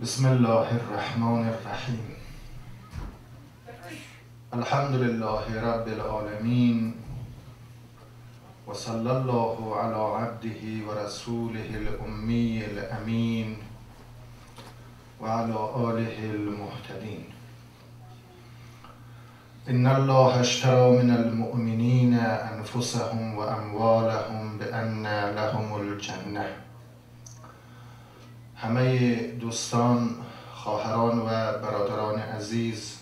بسم الله الرحمن الرحیم. الحمد لله رب العالمین و صلی الله علی عبده و رسوله الامی الامین و علی آله المهتدین. ان الله اشتری من المؤمنین انفسهم و اموالهم بان لهم الجنه. همه دوستان، خواهران و برادران عزیز،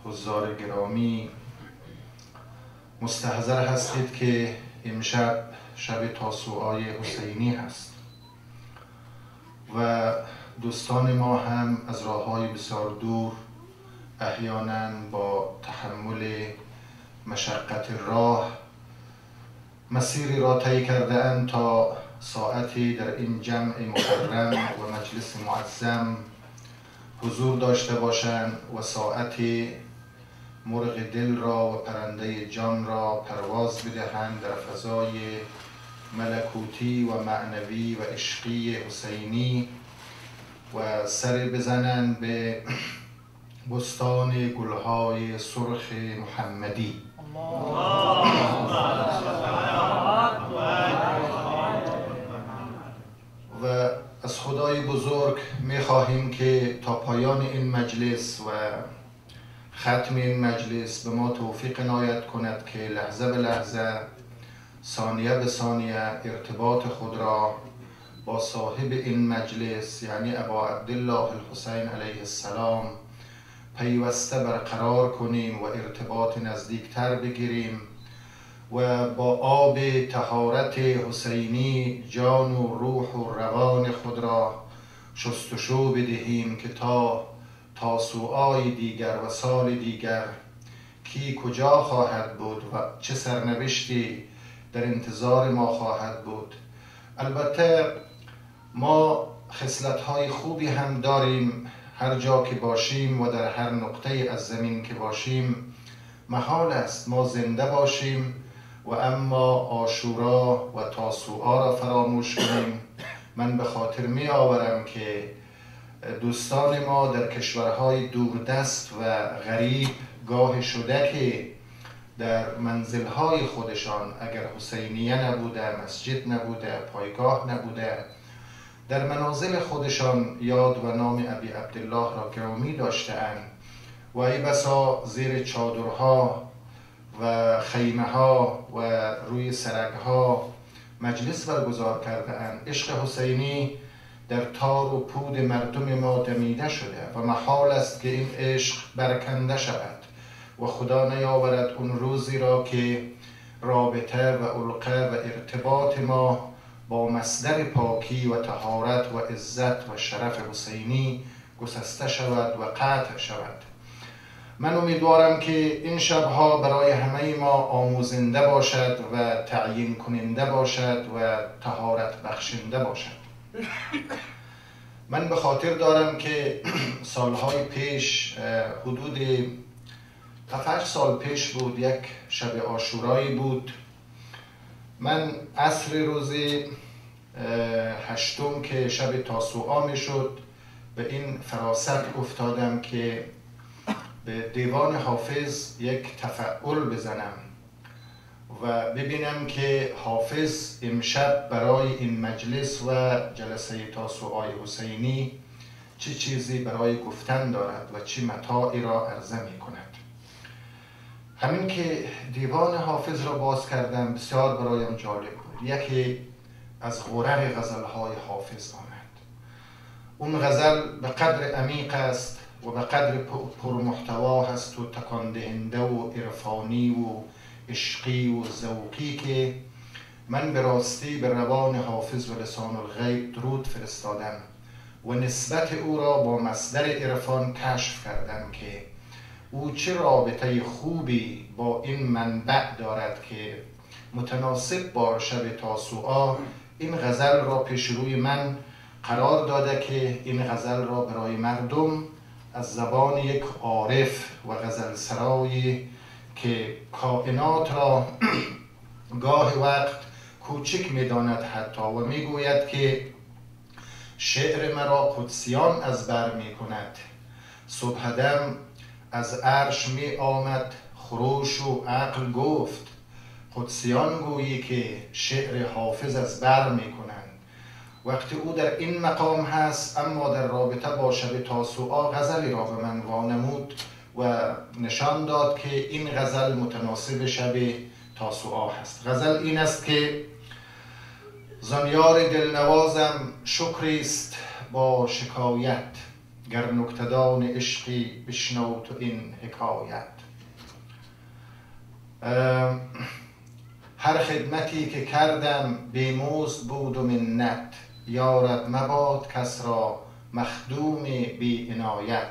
حضار گرامی، مستحضر هستید که امشب شب تاسوعای حسینی هست و دوستان ما هم از راه‌های بسیار دور احیانا با تحمل مشقت راه مسیری را طی کرده اند تا ساعتی در این جمع مکرم و مجلس معظم حضور داشته باشند و ساعتی مرغ دل را و پرنده جان را پرواز بدهند در فضای ملکوتی و معنوی و عشقی حسینی و سر بزنند به بستان گلهای سرخ محمدی. و از خدای بزرگ می خواهیم که تا پایان این مجلس و ختم این مجلس به ما توفیق عنایت کند که لحظه به لحظه، ثانیه به ثانیه ارتباط خود را با صاحب این مجلس یعنی ابا عبدالله الحسین علیه السلام پیوسته برقرار کنیم و ارتباط نزدیکتر بگیریم و با آب طهارت حسینی جان و روح و روان خود را شستشو بدهیم که تا تاسوعای دیگر و سال دیگر کی کجا خواهد بود و چه سرنوشتی در انتظار ما خواهد بود. البته ما خصلت‌های خوبی هم داریم، هر جا که باشیم و در هر نقطه از زمین که باشیم محال است ما زنده باشیم و اما عاشورا و تاسوعا را فراموش کنیم. من به خاطر می آورم که دوستان ما در کشورهای دوردست و غریب گاه شده که در منزلهای خودشان اگر حسینیه نبوده، مسجد نبوده، پایگاه نبوده، در منازل خودشان یاد و نام ابی عبدالله را گرامی داشته‌اند و ای بسا زیر چادرها و خیمه ها و روی سرگها مجلس برگزار کرده اند. عشق حسینی در تار و پود مردم ما دمیده شده و محال است که این عشق برکنده شود و خدا نیاورد اون روزی را که رابطه و علقه و ارتباط ما با مصدر پاکی و طهارت و عزت و شرف حسینی گسسته شود و قطع شود. من امیدوارم که این شبها برای همه ما آموزنده باشد و تعیین کننده باشد و طهارت بخشنده باشد. من به خاطر دارم که سالهای پیش، حدود 7-8 سال پیش بود، یک شب عاشورایی بود. من عصر روز 8 که شب تاسوعا می شد به این فراست افتادم که به دیوان حافظ یک تفعل بزنم و ببینم که حافظ امشب برای این مجلس و جلسه تاسوعای حسینی چه چیزی برای گفتن دارد و چه متاعی را عرضه می کند. همین که دیوان حافظ را باز کردم بسیار برایم جالب بود. یکی از غرر غزلهای حافظ آمد. اون غزل به قدر عمیق است و به قدر پرمحتوا هست و تکان دهنده و عرفانی و عشقی و ذوقی که من به راستی به روان حافظ و لسان الغیب درود فرستادم و نسبت او را با مصدر عرفان کشف کردم که او چه رابطه خوبی با این منبع دارد که متناسب با شب تاسوعا این غزل را پیش روی من قرار داده که این غزل را برای مردم از زبان یک عارف و غزل سرایی که کائنات را گاه وقت کوچک می‌داند حتی و میگوید که شعر مرا قدسیان از بر می‌کند. صبح دم از عرش می آمد خروش و عقل گفت قدسیان گویی که شعر حافظ از بر می کنند. وقتی او در این مقام هست اما در رابطه با شب تاسوعا غزلی را به من وانمود و نشان داد که این غزل متناسب شب تاسوعا هست. غزل این است که زانیار دلنوازم شکری است با شکایت، گر نکته‌دان عشقی بشنو تو این حکایت. هر خدمتی که کردم بی‌مزد بود و منت، یارب مباد کس را مخدوم بی عنایت.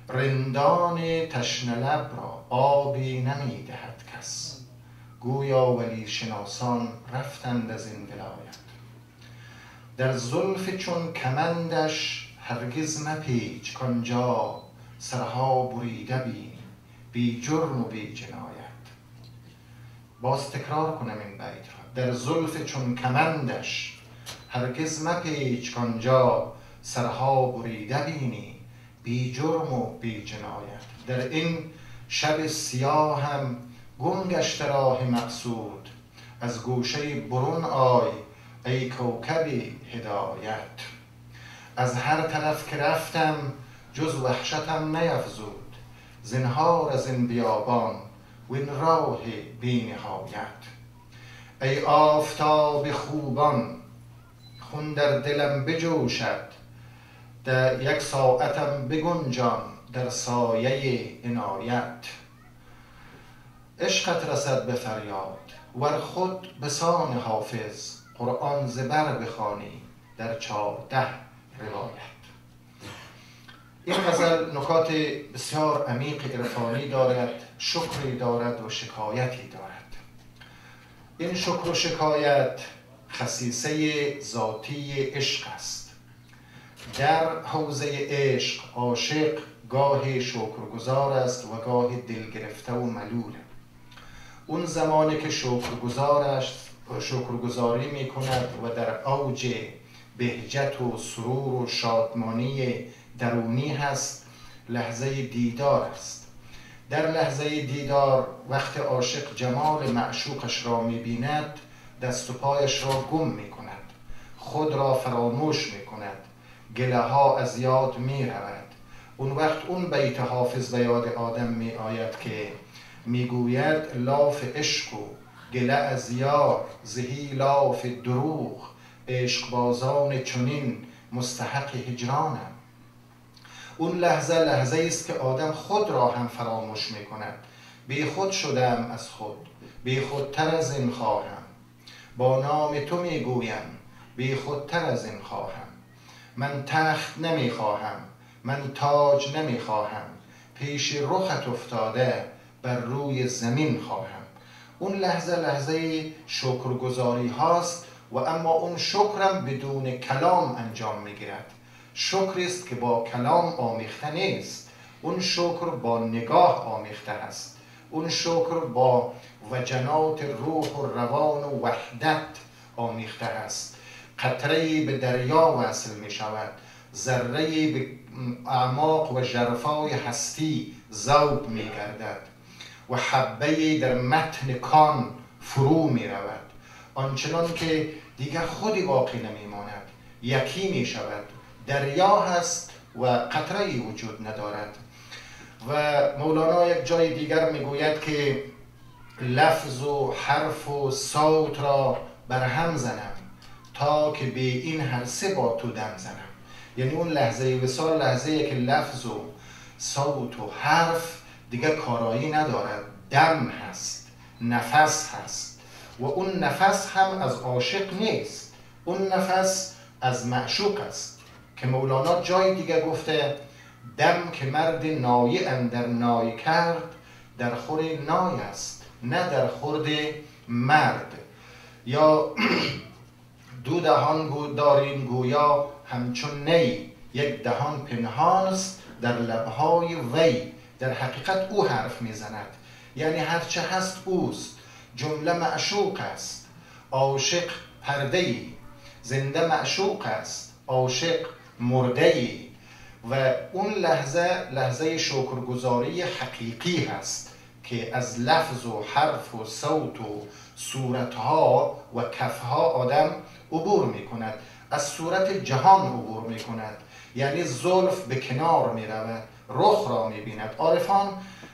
رندان تشنه لب را آبی نمی دهد کس، گویا ولی شناسان رفتند از این ولایت. در زلف چون کمندش هرگز مپیچ کانجا، سرها بریده بینی بی جرم و بی جنایت. باز تکرار کنم این بیت را. در زلف چون کمندش هرگز مپیچ کانجا، سرها بریده بینی بی جرم و بی جنایت. در این شب سیاه هم گم گشته راه مقصود، از گوشه برون آی ای کوکب هدایت. از هر طرف که رفتم جز وحشتم نیفزود، زنهار از این بیابان و این راه بی نهایت. ای آفتاب خوبان خون در دلم بجوشد، در یک ساعتم بگنجان در سایه عنایت. عشقت رسد به فریاد ور خود بسان حافظ، قرآن زبر بخوانی در 14 روایت. این غزل نکات بسیار عمیق عرفانی دارد، شکری دارد و شکایتی دارد. این شکر و شکایت خصیصه ذاتی عشق است. در حوزه عشق عاشق گاهی شکرگزار است و گاهی دل گرفته و ملول. اون زمانی که شکرگزاری می کند و در اوج بهجت و سرور و شادمانی درونی هست، لحظه دیدار است. در لحظه دیدار وقت عاشق جمال معشوقش را می بیند، دست و پایش را گم می کند، خود را فراموش می کند، گله ها از یاد می رود. اون وقت اون بیت حافظ به یاد آدم می آید که می گوید لاف عشق و گله از یار، زهی لاف دروغ، عشق بازان چنین مستحق هجرانم. اون لحظه است که آدم خود را هم فراموش می کند. بی خود شدم از خود، بی خودتر از این خواهم، با نام تو می گویم بی خودتر از این خواهم. من تخت نمی خواهم، من تاج نمی خواهم، پیش رخت افتاده بر روی زمین خواهم. اون لحظه شکرگزاری هاست و اما اون شکرم بدون کلام انجام می گیرد. شکر است که با کلام آمیخته نیست. اون شکر با نگاه آمیخته است. اون شکر با وجنات روح و روان و وحدت آمیخته است. قطره‌ای به دریا وصل می شود، ذره‌ای به اعماق و ژرفای هستی ذوب می گردد و حبه‌ای در متن کان فرو می رود، آنچنان که دیگر خودی باقی نمی ماند، یکی می شود، دریا هست و قطره‌ای وجود ندارد. و مولانا یک جای دیگر می گوید که لفظ و حرف و صوت را برهم زنم تا که به این هر سه با تو دم زنم. یعنی اون لحظه وصال لحظه‌ای که لفظ و صوت و حرف دیگه کارایی ندارد، دم هست، نفس هست و اون نفس هم از عاشق نیست، اون نفس از معشوق است. که مولانا جای دیگه گفته دم که مرد نای اندر نای کرد در خور نای است نه در خورد مرد. یا دو دهان داریم گویا همچون نی، یک دهان پنهان است در لبهای وی. در حقیقت او حرف میزند، یعنی هرچه هست اوست. جمله معشوق است، عاشق پرده‌ای، زنده معشوق است، عاشق مرده‌ای. و اون لحظه شکرگزاری حقیقی هست که از لفظ و حرف و صوت و صورتها و کفها آدم عبور می کند، از صورت جهان عبور می کند، یعنی زلف به کنار می رود، رخ را می بیند. عارفان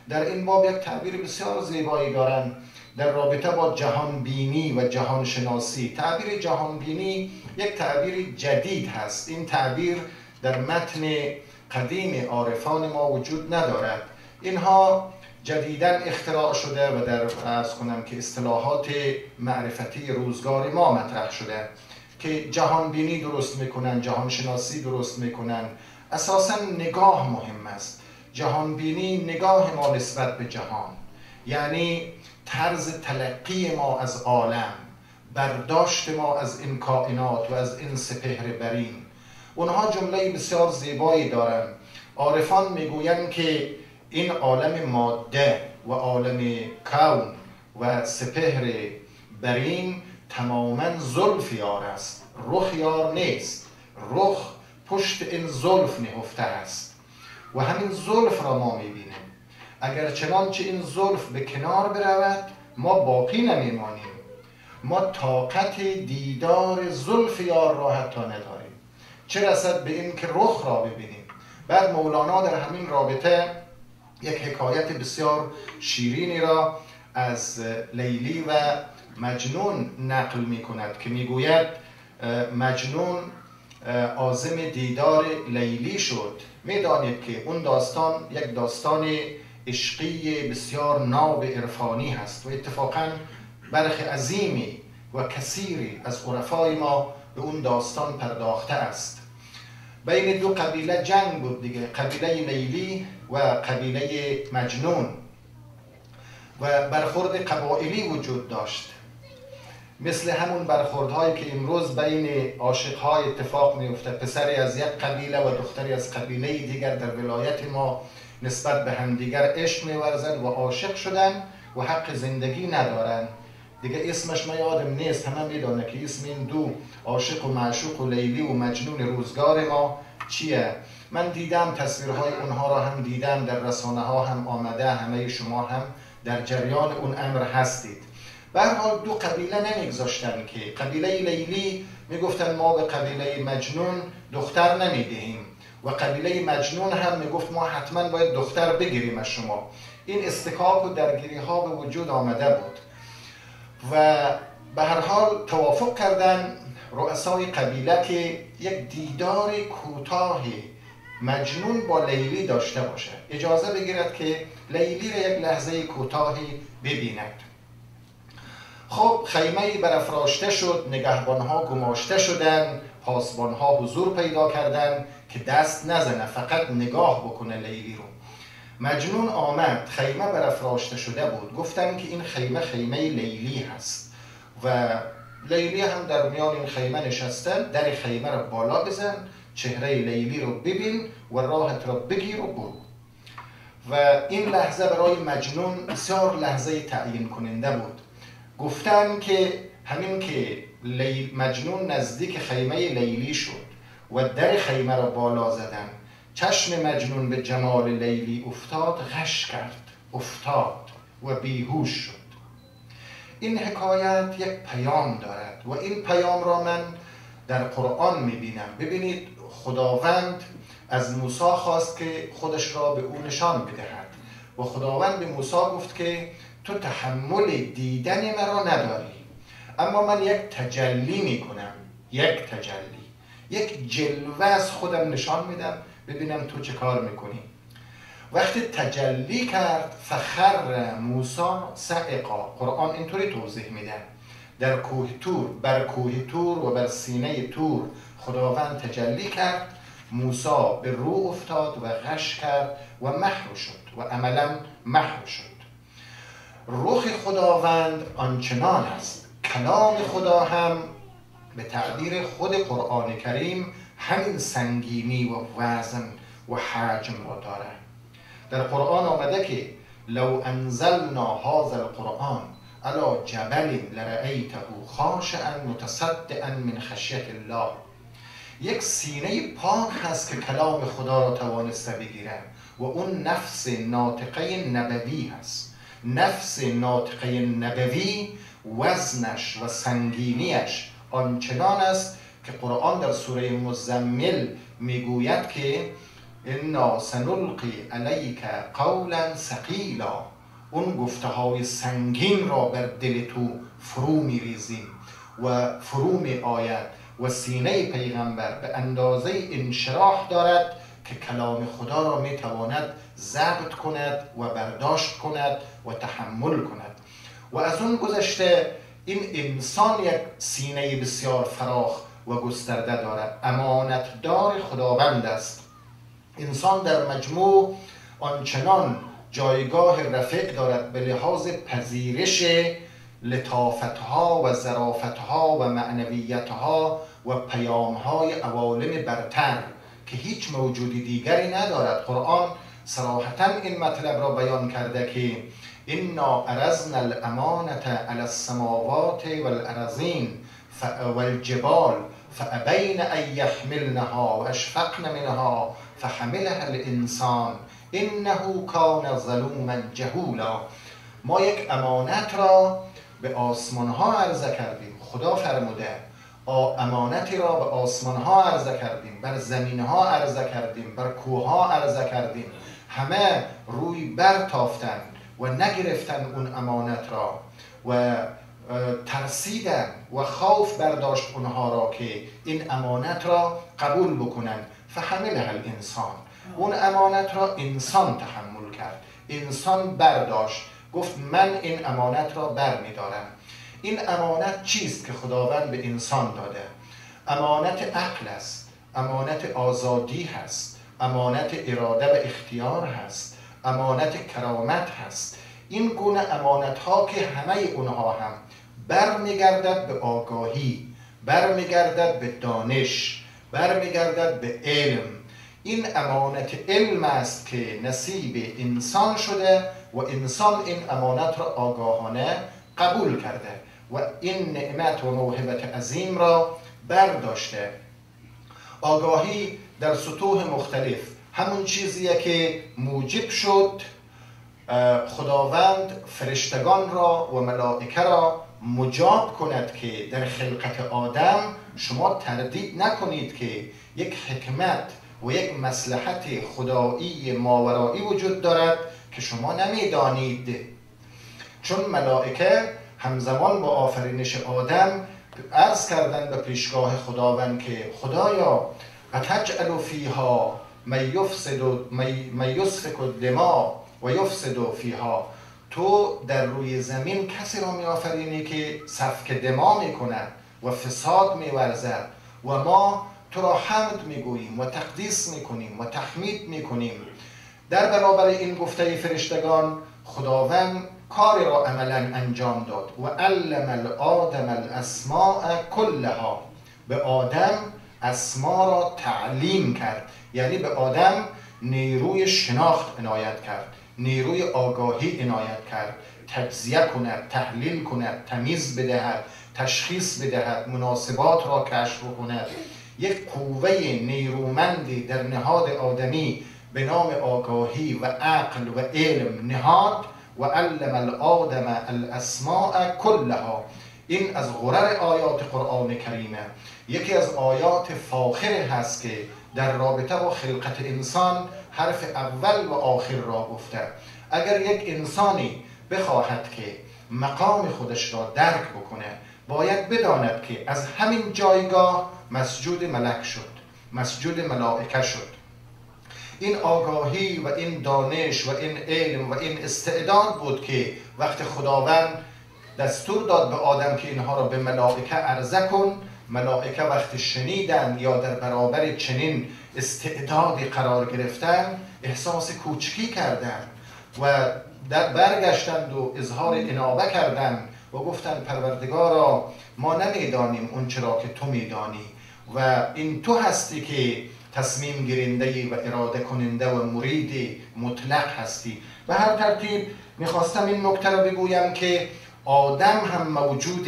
در این باب یک تعبیر بسیار زیبایی دارند در رابطه با جهان بینی و جهان شناسی. تعبیر جهان بینی یک تعبیر جدید هست. این تعبیر در متن قدیم عارفان ما وجود ندارد. اینها جدیداً اختراع شده و در عرض کنم که اصطلاحات معرفتی روزگار ما مطرح شده که جهان بینی درست میکنن، جهان شناسی درست میکنن. اساساً نگاه مهم است. جهان بینی نگاه ما نسبت به جهان، یعنی طرز تلقی ما از عالم، برداشت ما از این کائنات و از این سپهر برین. اونها جمله بسیار زیبایی دارن. عارفان میگویند که این عالم ماده و عالم کون و سپهر برین تماما زلف یار است، رخ یار نیست. رخ پشت این زلف نهفته است و همین زلف را ما میبینیم. اگر چنانچه این زلف به کنار برود ما باقی نمیمانیم. ما طاقت دیدار زلف یار را حتی نداریم، چه رسد به این که رخ را ببینیم. بعد مولانا در همین رابطه یک حکایت بسیار شیرینی را از لیلی و مجنون نقل می کند که می گوید مجنون عازم دیدار لیلی شد. می دانید که اون داستان یک داستان عشقی بسیار ناب عرفانی هست و اتفاقاً برخی عظیمی و کثیری از عرفای ما به اون داستان پرداخته است. بین دو قبیله جنگ بود دیگه، قبیله لیلی و قبیله مجنون، و برخورد قبایلی وجود داشت، مثل همون برخوردهایی که امروز بین عاشق‌های اتفاق میفته. پسری از یک قبیله و دختری از قبیله دیگر در ولایت ما نسبت به همدیگر عشق می‌ورزند و عاشق شدن و حق زندگی ندارن دیگه. اسمش من یادم نیست، همه میدونه که اسم این دو عاشق و معشوق و لیلی و مجنون روزگار ما چیه. من دیدم تصویرهای اونها را هم دیدم، در رسانه ها هم آمده، همه شما هم در جریان اون امر هستید. به هر حال دو قبیله نمیگذاشتن که قبیله لیلی میگفتن ما به قبیله مجنون دختر نمیدهیم و قبیله مجنون هم میگفت ما حتما باید دختر بگیریم از شما. این استکاک و درگیری ها به وجود آمده بود و به هر حال توافق کردن رؤسای قبیله که یک دیدار کوتاه مجنون با لیلی داشته باشه، اجازه بگیرد که لیلی را یک لحظه کوتاهی ببیند. خب خیمه‌ای برافراشته شد، نگهبانها گماشته شدند، پاسبانها حضور پیدا کردند که دست نزنه، فقط نگاه بکنه لیلی رو. مجنون آمد، خیمه برافراشته شده بود، گفتن که این خیمه خیمه لیلی هست و لیلی هم در میان این خیمه نشسته. در خیمه رو بالا بزن، چهره لیلی رو ببین و راحت رو بگیر و برو. و این لحظه برای مجنون بسیار لحظه تعیین کننده بود. گفتن که همین که مجنون نزدیک خیمه لیلی شد و در خیمه را بالا زدن، چشم مجنون به جمال لیلی افتاد، غش کرد، افتاد و بیهوش شد. این حکایت یک پیام دارد و این پیام را من در قرآن میبینم. ببینید خداوند از موسی خواست که خودش را به او نشان بدهد و خداوند به موسی گفت که تو تحمل دیدن مرا نداری، اما من یک تجلی میکنم، یک تجلی، یک جلوه از خودم نشان میدم، ببینم تو چه کار میکنی. وقتی تجلی کرد فخر موسی صعقا، قرآن اینطوری توضیح میده، در کوه تور، بر کوه تور و بر سینه تور خداوند تجلی کرد موسی به رو افتاد و غش کرد و محو شد و عملا محو شد. رخ خداوند آنچنان است. کلام خدا هم به تعبیر خود قرآن کریم همین سنگینی و وزن و حجم را داره. در قرآن آمده که لو انزلنا هذا القرآن علی جبل لرأیته خاشعا متصدعا من خشیة الله. یک سینه پاک هست که کلام خدا را توانسته بگیره و اون نفس ناطقه نبوی هست. نفس ناطقه نبوی وزنش و سنگینیش آنچنان است که قرآن در سوره مزمل میگوید که انا سنلقی علیک قولا ثقیلا. اون گفته های سنگین را بر دل تو فرو میریزیم و فرو می آید و سینه پیغمبر به اندازه انشراح دارد که کلام خدا را می تواند ضبط کند و برداشت کند و تحمل کند. و از اون گذشته این انسان یک سینه بسیار فراخ و گسترده دارد. امانتدار خداوند است. انسان در مجموع آنچنان جایگاه رفیع دارد به لحاظ پذیرش لطافتها و ظرافتها و معنویتها و پیامهای عوالم برتر که هیچ موجود دیگری ندارد. قرآن صراحتا این مطلب را بیان کرده که انا عرضنا الامانة علی السماوات والارضین والجبال فابین ان یحملنها واشفقن منها فحملها الانسان انه کان ظلوما جهولا. ما یک امانت را به آسمان ها عرضه کردیم. خدا فرموده امانتی را به آسمان ها عرضه کردیم، بر زمین ها عرضه کردیم، بر کوه ها عرضه کردیم. همه روی برتافتند و نگرفتن اون امانت را و ترسیدن و خوف برداشت اونها را که این امانت را قبول بکنند. فحملها الانسان. اون امانت را انسان تحمل کرد، انسان برداشت، گفت من این امانت را بر می دارم. این امانت چیست که خداوند به انسان داده؟ امانت عقل است، امانت آزادی هست، امانت اراده و اختیار هست، امانت کرامت هست. این گونه امانت ها که همه اونها هم برمیگردد به آگاهی، برمیگردد به دانش، برمیگردد به علم. این امانت علم است که نصیب انسان شده و انسان این امانت را آگاهانه قبول کرده و این نعمت و موهبت عظیم را برداشته. آگاهی در سطوح مختلف همون چیزیه که موجب شد خداوند فرشتگان را و ملائکه را مجاب کند که در خلقت آدم شما تردید نکنید که یک حکمت و یک مصلحت خدایی ماورایی وجود دارد که شما نمیدانید. چون ملائکه همزمان با آفرینش آدم عرض کردن به پیشگاه خداوند که خدایا اتجعل فیها من یسفک الدماء و یفسد فیها. تو در روی زمین کسی را می آفرینی که سفک دما می کند و فساد می ورزد و ما تو را حمد می گوییم و تقدیس می کنیم و تحمید می کنیم. در برابر این گفته فرشتگان خداوند کاری را عملا انجام داد و علم الآدم الاسماء کلها. به آدم اسما را تعلیم کرد، یعنی به آدم نیروی شناخت عنایت کرد، نیروی آگاهی عنایت کرد، تجزیه کند، تحلیل کند، تمیز بدهد، تشخیص بدهد، مناسبات را کشف کند. یک قوه نیرومندی در نهاد آدمی به نام آگاهی و عقل و علم نهاد و علم الآدم الاسماء کلها. این از غرر آیات قرآن کریمه. یکی از آیات فاخر هست که در رابطه با خلقت انسان حرف اول و آخر را گفته. اگر یک انسانی بخواهد که مقام خودش را درک بکنه باید بداند که از همین جایگاه مسجود ملک شد، مسجود ملائکه شد. این آگاهی و این دانش و این علم و این استعداد بود که وقت خداوند دستور داد به آدم که اینها را به ملائکه عرضه کن، ملائکه وقتی شنیدن یا در برابر چنین استعدادی قرار گرفتن احساس کوچکی کردن و برگشتند و اظهار انابه کردند و گفتند پروردگارا ما نمیدانیم اون چرا که تو میدانی و این تو هستی که تصمیم گیرنده و اراده کننده و مرید مطلق هستی. به هر ترتیب میخواستم این نکته رو بگویم که آدم هم موجود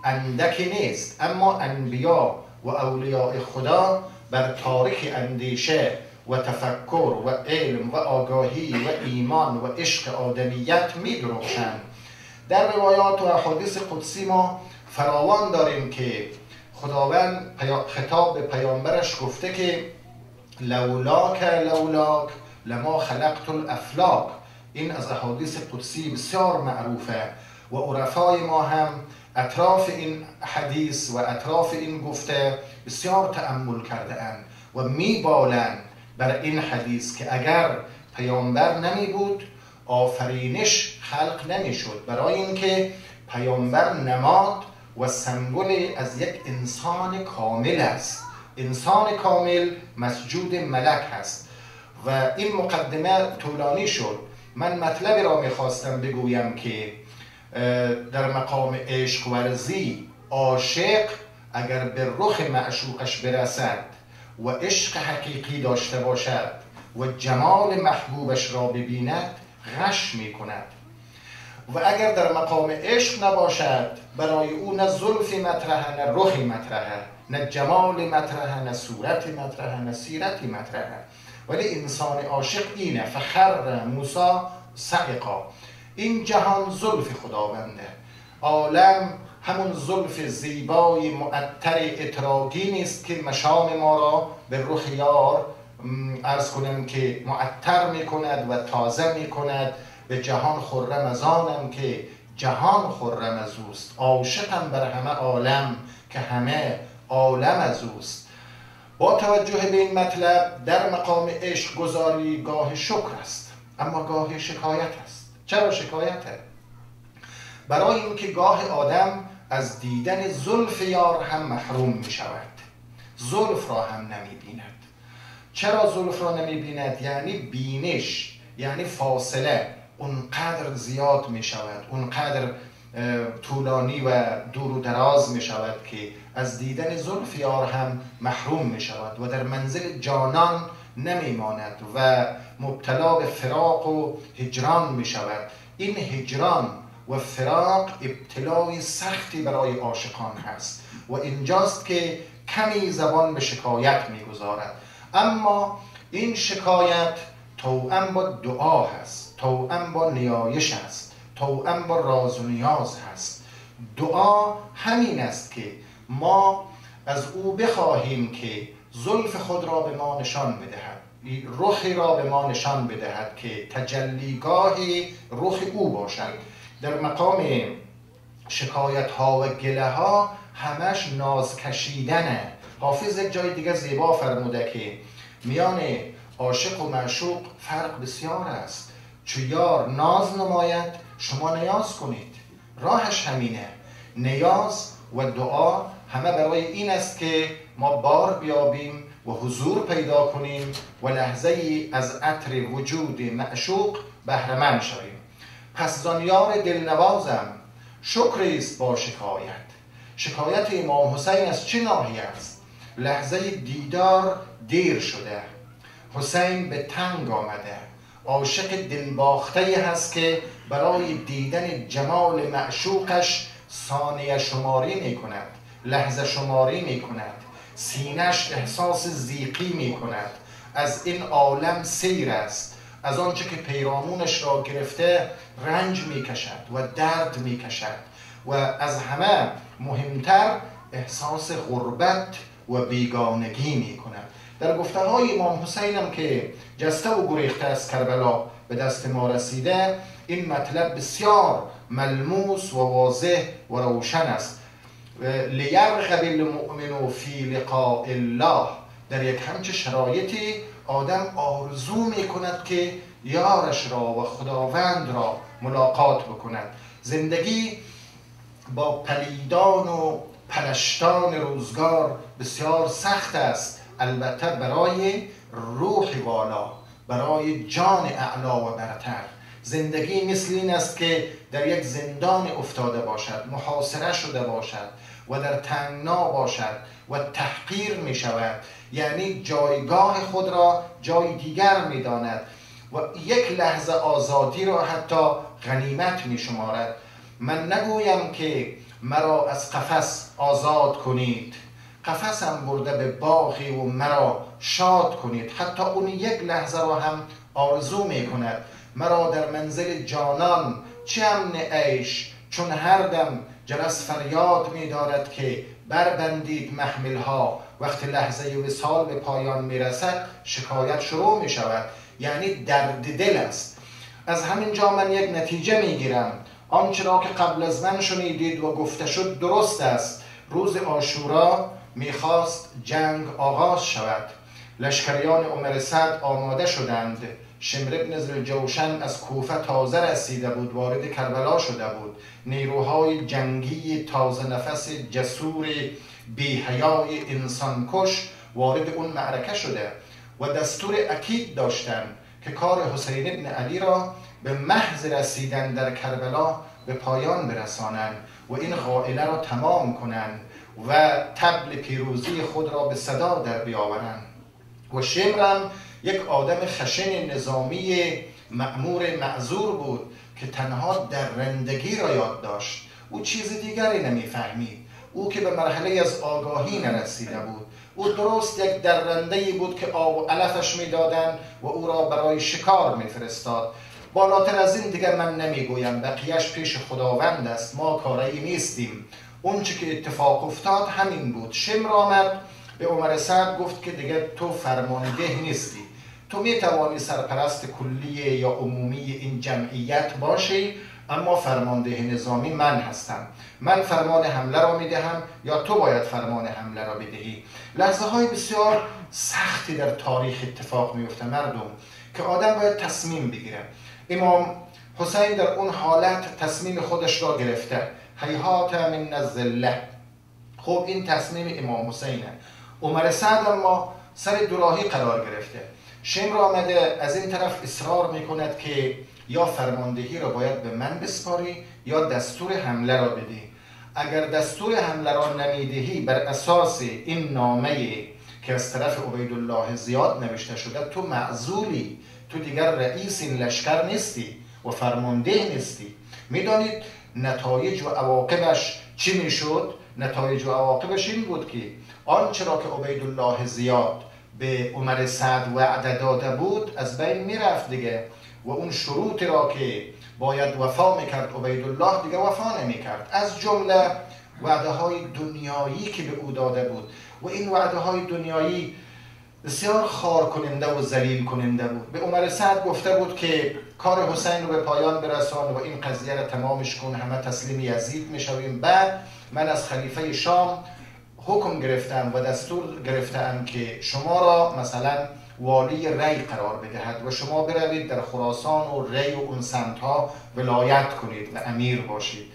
اندکی نیست، اما انبیا و اولیاء خدا بر تاریخ اندیشه و تفکر و علم و آگاهی و ایمان و عشق آدمیت می‌درخشند. در روایات و احادیث قدسی ما فراوان داریم که خداوند خطاب به پیامبرش گفته که لولاک لما خلقت الافلاک. این از احادیث قدسی بسیار معروفه و عرفای ما هم اطراف این حدیث و اطراف این گفته بسیار تأمل کرده اند و میبالند بر این حدیث که اگر پیامبر نمی بود آفرینش خلق نمی شد، برای اینکه پیامبر نماد و سمبل از یک انسان کامل است. انسان کامل مسجود ملک هست و این مقدمه طولانی شد. من مطلبی را میخواستم بگویم که در مقام عشق ورزی عاشق اگر به رخ معشوقش برسد و عشق حقیقی داشته باشد و جمال محبوبش را ببیند غش می کند و اگر در مقام عشق نباشد برای او نه زلفی مطرحه نه رخی مطرحه نه جمال مطرحه نه صورت مطرحه نه سیرتی مطرحه. ولی انسان عاشق اینه فخر موسی صعقا. این جهان زلف خداونده، عالم همون زلف زیبای معطر اتراگی نیست که مشام ما را به رخ یار عرض کنم که معطر می کند و تازه می کند. به جهان خرم از آنم که جهان خرم از اوست، عاشقم بر همه عالم که همه عالم از اوست. با توجه به این مطلب در مقام عشق گذاری گاه شکر است اما گاه شکایت است. چرا شکایته؟ برای اینکه گاه آدم از دیدن زلف یار هم محروم می شود، زلف را هم نمی بیند. چرا زلف را نمی بیند؟ یعنی بینش، یعنی فاصله اونقدر زیاد می شود، اونقدر طولانی و دور و دراز می شود که از دیدن زلف یار هم محروم می شود و در منزل جانان نمی ماند و مبتلا به فراق و هجران می شود. این هجران و فراق ابتلای سختی برای عاشقان هست و اینجاست که کمی زبان به شکایت می گذارد. اما این شکایت توأم با دعا هست، توأم با نیایش است، توأم با راز و نیاز هست. دعا همین است که ما از او بخواهیم که زلف خود را به ما نشان بدهد، رخی را به ما نشان بدهد که تجلیگاه رخ او باشد. در مقام شکایت ها و گله ها همش ناز کشیدنه. حافظ یک جای دیگه زیبا فرموده که میان عاشق و معشوق فرق بسیار است. چو یار ناز نماید شما نیاز کنید. راهش همینه. نیاز و دعا همه برای این است که ما بار بیابیم و حضور پیدا کنیم و لحظه ای از عطر وجود معشوق بهره‌مند شویم. پس زان یار دلنوازم شکری است با شکایت. شکایت امام حسین از چه ناحیه است؟ لحظه دیدار دیر شده، حسین به تنگ آمده، عاشق دلباخته هست که برای دیدن جمال معشوقش ثانیه شماری می کند، لحظه شماری می کند، سینش احساس ضیقی می کند، از این عالم سیر است، از آنچه که پیرامونش را گرفته رنج می کشد و درد می کشد و از همه مهمتر احساس غربت و بیگانگی می کند. در گفته های امام حسین هم که جسته و گریخته از کربلا به دست ما رسیده این مطلب بسیار ملموس و واضح و روشن است. لیرغب المؤمن فی لقاء الله. در یک همچه شرایطی آدم آرزو می کند که یارش را و خداوند را ملاقات بکند. زندگی با پلیدان و پلشتان روزگار بسیار سخت است، البته برای روح والا، برای جان اعلا و برتر. زندگی مثل این است که در یک زندان افتاده باشد، محاصره شده باشد و در تنگنا باشد و تحقیر می شود، یعنی جایگاه خود را جای دیگر می داند و یک لحظه آزادی را حتی غنیمت می شمارد. من نگویم که مرا از قفس آزاد کنید، قفسم برده به باغی و مرا شاد کنید. حتی اون یک لحظه را هم آرزو می کند. مرا در منزل جانان چه امن عیش، چون هر دم جرس فریاد می دارد که بربندید محمل ها. وقتی لحظه وصال به پایان می رسد شکایت شروع می شود، یعنی درد دل است. از همین جا من یک نتیجه می گیرم. آنچه را که قبل از من شنیدید و گفته شد درست است. روز عاشورا میخواست جنگ آغاز شود. لشکریان عمر سعد آماده شدند. شمر ابن ذوالجوشن از کوفه تازه رسیده بود، وارد کربلا شده بود. نیروهای جنگی تازه نفس جسور بی‌حیای انسان کش وارد اون معرکه شده و دستور اکید داشتند که کار حسین ابن علی را به محض رسیدن در کربلا به پایان برسانند و این غائله را تمام کنند و طبل پیروزی خود را به صدا در بیاورند. و شمرم یک آدم خشن نظامی مأمور معذور بود که تنها درندگی را یاد داشت. او چیز دیگری نمیفهمید. او که به مرحله از آگاهی نرسیده بود. او درست یک درنده‌ای بود که آب و علفش میدادند و او را برای شکار میفرستاد. بالاتر از این دیگر من نمیگویم، بقیهش پیش خداوند است. ما کاری نیستیم. اون چی که اتفاق افتاد همین بود. شمر آمد به عمر سعد گفت که دیگر تو فرمانده نیستی. تو میتوانی سرپرست کلی یا عمومی این جمعیت باشی، اما فرمانده نظامی من هستم. من فرمان حمله را میدهم یا تو باید فرمان حمله را بدهی. لحظه های بسیار سختی در تاریخ اتفاق میفته مردم که آدم باید تصمیم بگیره. امام حسین در اون حالت تصمیم خودش را گرفته. هیهات من الذله. خب این تصمیم امام حسینه. عمر سعد اما سر دوراهی قرار گرفته. شمر آمده از این طرف اصرار میکند که یا فرماندهی را باید به من بسپاری یا دستور حمله را بدی. اگر دستور حمله را نمیدهی بر اساس این نامه که از طرف عبیدالله زیاد نوشته شده تو معزولی، تو دیگر رئیس این لشکر نیستی و فرمانده نیستی. میدانید نتایج و عواقبش چی میشد؟ نتایج و عواقبش این بود که آنچه را که عبیدالله زیاد به عمر سعد وعده داده بود از بین میرفت دیگه و اون شروط را که باید وفا میکرد عبیدالله دیگه وفا نمیکرد، از جمله وعده های دنیایی که به او داده بود و این وعده های دنیایی بسیار خار کننده و ذلیل کننده بود. به عمر سعد گفته بود که کار حسین رو به پایان برسان و این قضیه رو تمامش کن، همه تسلیم یزید میشویم. بعد من از خلیفه شام حکم گرفتم و دستور گرفتم که شما را مثلا والی ری قرار بدهد و شما بروید در خراسان و ری و اون سمتها ولایت کنید و امیر باشید.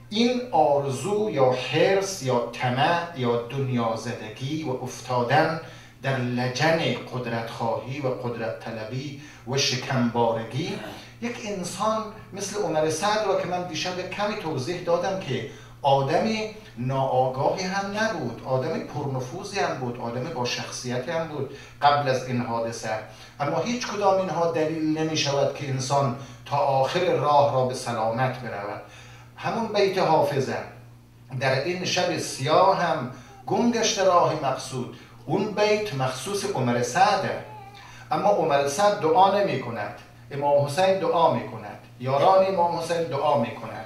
این آرزو یا حرص یا طمع یا دنیازدگی و افتادن در لجن قدرت خواهی و قدرت طلبی و شکمبارگی یک انسان مثل عمر سعد را که من دیشب کمی توضیح دادم که آدمی ناآگاهی هم نبود، آدمی پرنفوذی هم بود، آدمی با شخصیتی هم بود قبل از این حادثه، اما هیچ کدام اینها دلیل نمی شود که انسان تا آخر راه را به سلامت برود. همون بیت حافظه در این شب سیاه هم گم گشته راه مقصود، اون بیت مخصوص عمر سعده. اما عمر سعد دعا نمی کند، امام حسین دعا می کند، یاران امام حسین دعا می کند.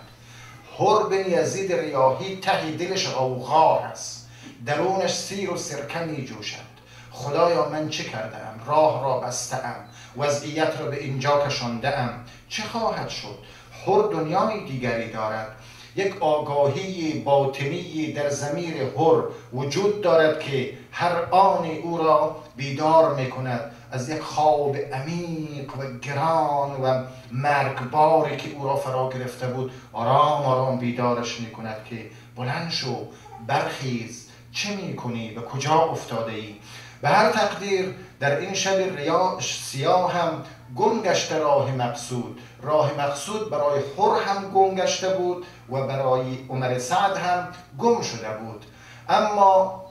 حر بن یزید ریاحی ته دلش غوغا است، درونش سیر و سرکه می جوشد. خدایا من چه کردم؟ راه را بستم، وضعیت را به اینجا کشاندم، چه خواهد شد؟ حر دنیای دیگری دارد، یک آگاهی باطنی در ضمیر حر وجود دارد که هر آن او را بیدار می کند از یک خواب عمیق و گران و مرگباری که او را فرا گرفته بود. آرام آرام بیدارش می کند که بلند شو، برخیز، چه می کنی؟ به کجا افتاده ای؟ به هر تقدیر در این شب سیاه هم گم گشته راه مقصود. راه مقصود برای حر هم گم گشته بود و برای عمر سعد هم گم شده بود. اما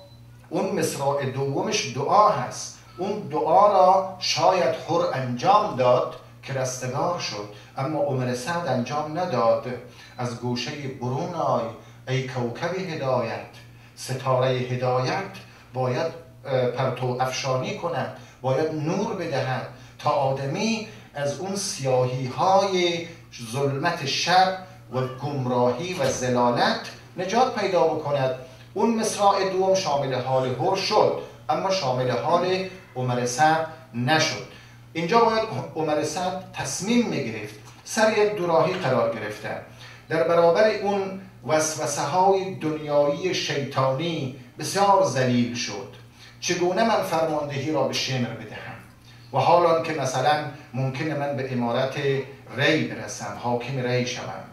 اون مصرع دومش دعا هست. اون دعا را شاید حر انجام داد که رستگار شد، اما عمر سعد انجام نداد. از گوشه برون آی ای کوکب هدایت. ستاره هدایت باید پرتو افشانی کند، باید نور بدهد تا آدمی از اون سیاهی های ظلمت شب و گمراهی و ضلالت نجات پیدا بکند. اون مصرع دوم شامل حال حر شد، اما شامل حال عمر سعد نشد. اینجا باید عمر سعد تصمیم میگرفت، سر یک دوراهی قرار گرفته. در برابر اون وسوسه های دنیایی شیطانی بسیار ذلیل شد. چگونه من فرماندهی را به شمر بدهم و حالان که مثلا ممکنه من به امارت ری برسم، حاکم ری شوم.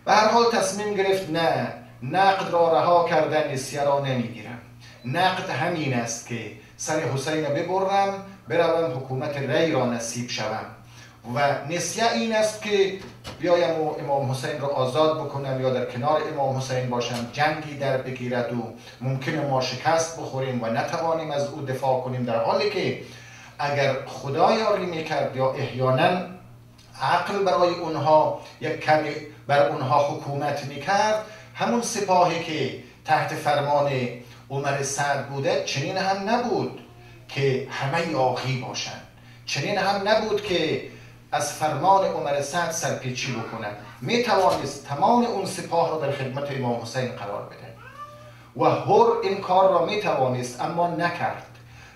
به هر حال تصمیم گرفت نه، نقد را رها کردن نسیه را نمیگیرم. نقد همین است که سر حسین ببرم، بروم حکومت ری را نصیب شوم، و نسیه این است که بیایم و امام حسین را آزاد بکنم یا در کنار امام حسین باشم، جنگی در بگیرد و ممکنه ما شکست بخوریم و نتوانیم از او دفاع کنیم، در حالی که اگر خدا یاری میکرد یا احیانا عقل برای اونها یک کمی بر اونها حکومت میکرد، همون سپاهی که تحت فرمان عمر سعد بوده چنین هم نبود که همه یاغی باشند، چنین هم نبود که از فرمان عمر سعد سرپیچی بکنند. می توانست تمام اون سپاه را در خدمت امام حسین قرار بده و حر این کار را می توانست، اما نکرد.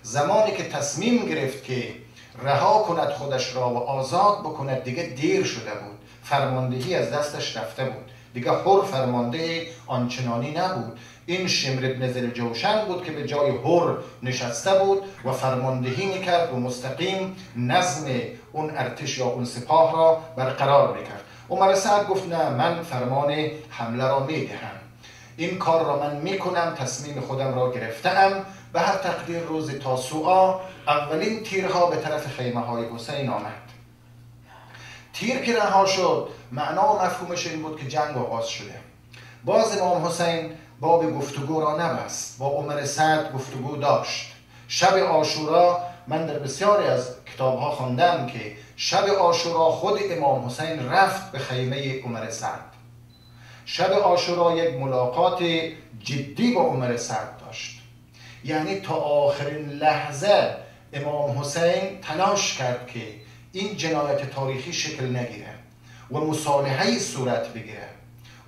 زمانی که تصمیم گرفت که رها کند خودش را و آزاد بکند، دیگه دیر شده بود، فرماندهی از دستش رفته بود، دیگه حر فرمانده آنچنانی نبود. این شمر ابن ذوالجوشن بود که به جای حر نشسته بود و فرماندهی میکرد و مستقیم نظم اون ارتش یا اون سپاه را برقرار میکرد. عمر سعد گفت نه، من فرمان حمله را میدهم، این کار را من میکنم، تصمیم خودم را گرفتم. به هر تقدیر روز تاسوعا اولین تیرها به طرف خیمه های حسین آمد. تیر که رها شد معنا و مفهومش این بود که جنگ آغاز شده. باز امام حسین باب گفتگو را نبست، با عمر سعد گفتگو داشت. شب عاشورا من در بسیاری از کتابها خواندم که شب عاشورا خود امام حسین رفت به خیمه عمر سعد. شب عاشورا یک ملاقات جدی با عمر سعد داشت، یعنی تا آخرین لحظه امام حسین تلاش کرد که این جنایت تاریخی شکل نگیره و مصالحه صورت بگیره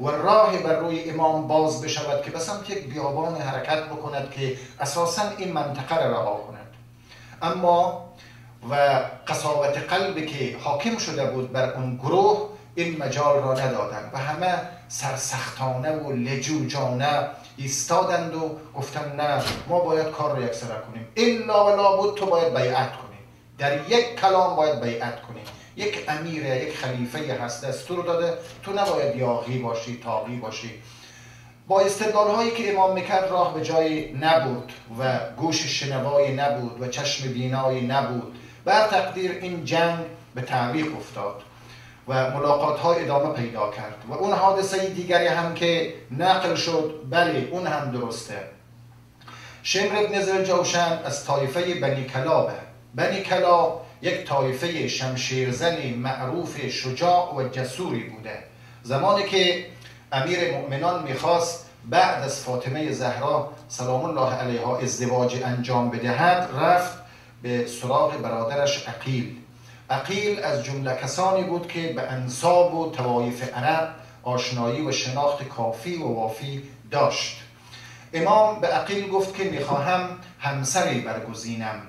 و راه بر روی امام باز بشود که به سمت یک بیابان حرکت بکند که اساساً این منطقه را رها کند. اما و قساوت قلبی که حاکم شده بود بر اون گروه این مجال را ندادند و همه سرسختانه و لجوجانه ایستادند و گفتند نه، ما باید کار را یکسره کنیم، الا و لابد تو باید بیعت کنی، در یک کلام باید بیعت کنی. یک امیره، یک خلیفه هست، دستور داده تو نباید یاغی باشی، طاغی باشی. با استدلال هایی که امام میکرد راه به جای نبود و گوش شنوایی نبود و چشم بینایی نبود. بر تقدیر این جنگ به تعویق افتاد و ملاقات ها ادامه پیدا کرد و اون حادثه دیگری هم که نقل شد، بله اون هم درسته. شمر ابن ذوالجوشن از طایفه بنی کلابه. بنی کلاب یک طایفه شمشیرزنی معروف شجاع و جسوری بوده. زمانی که امیر مؤمنان میخواست بعد از فاطمه زهرا سلام الله علیها ازدواج انجام بدهد، رفت به سراغ برادرش عقیل. عقیل از جمله کسانی بود که به انساب و طوایف عرب آشنایی و شناخت کافی و وافی داشت. امام به عقیل گفت که میخواهم همسری برگزینم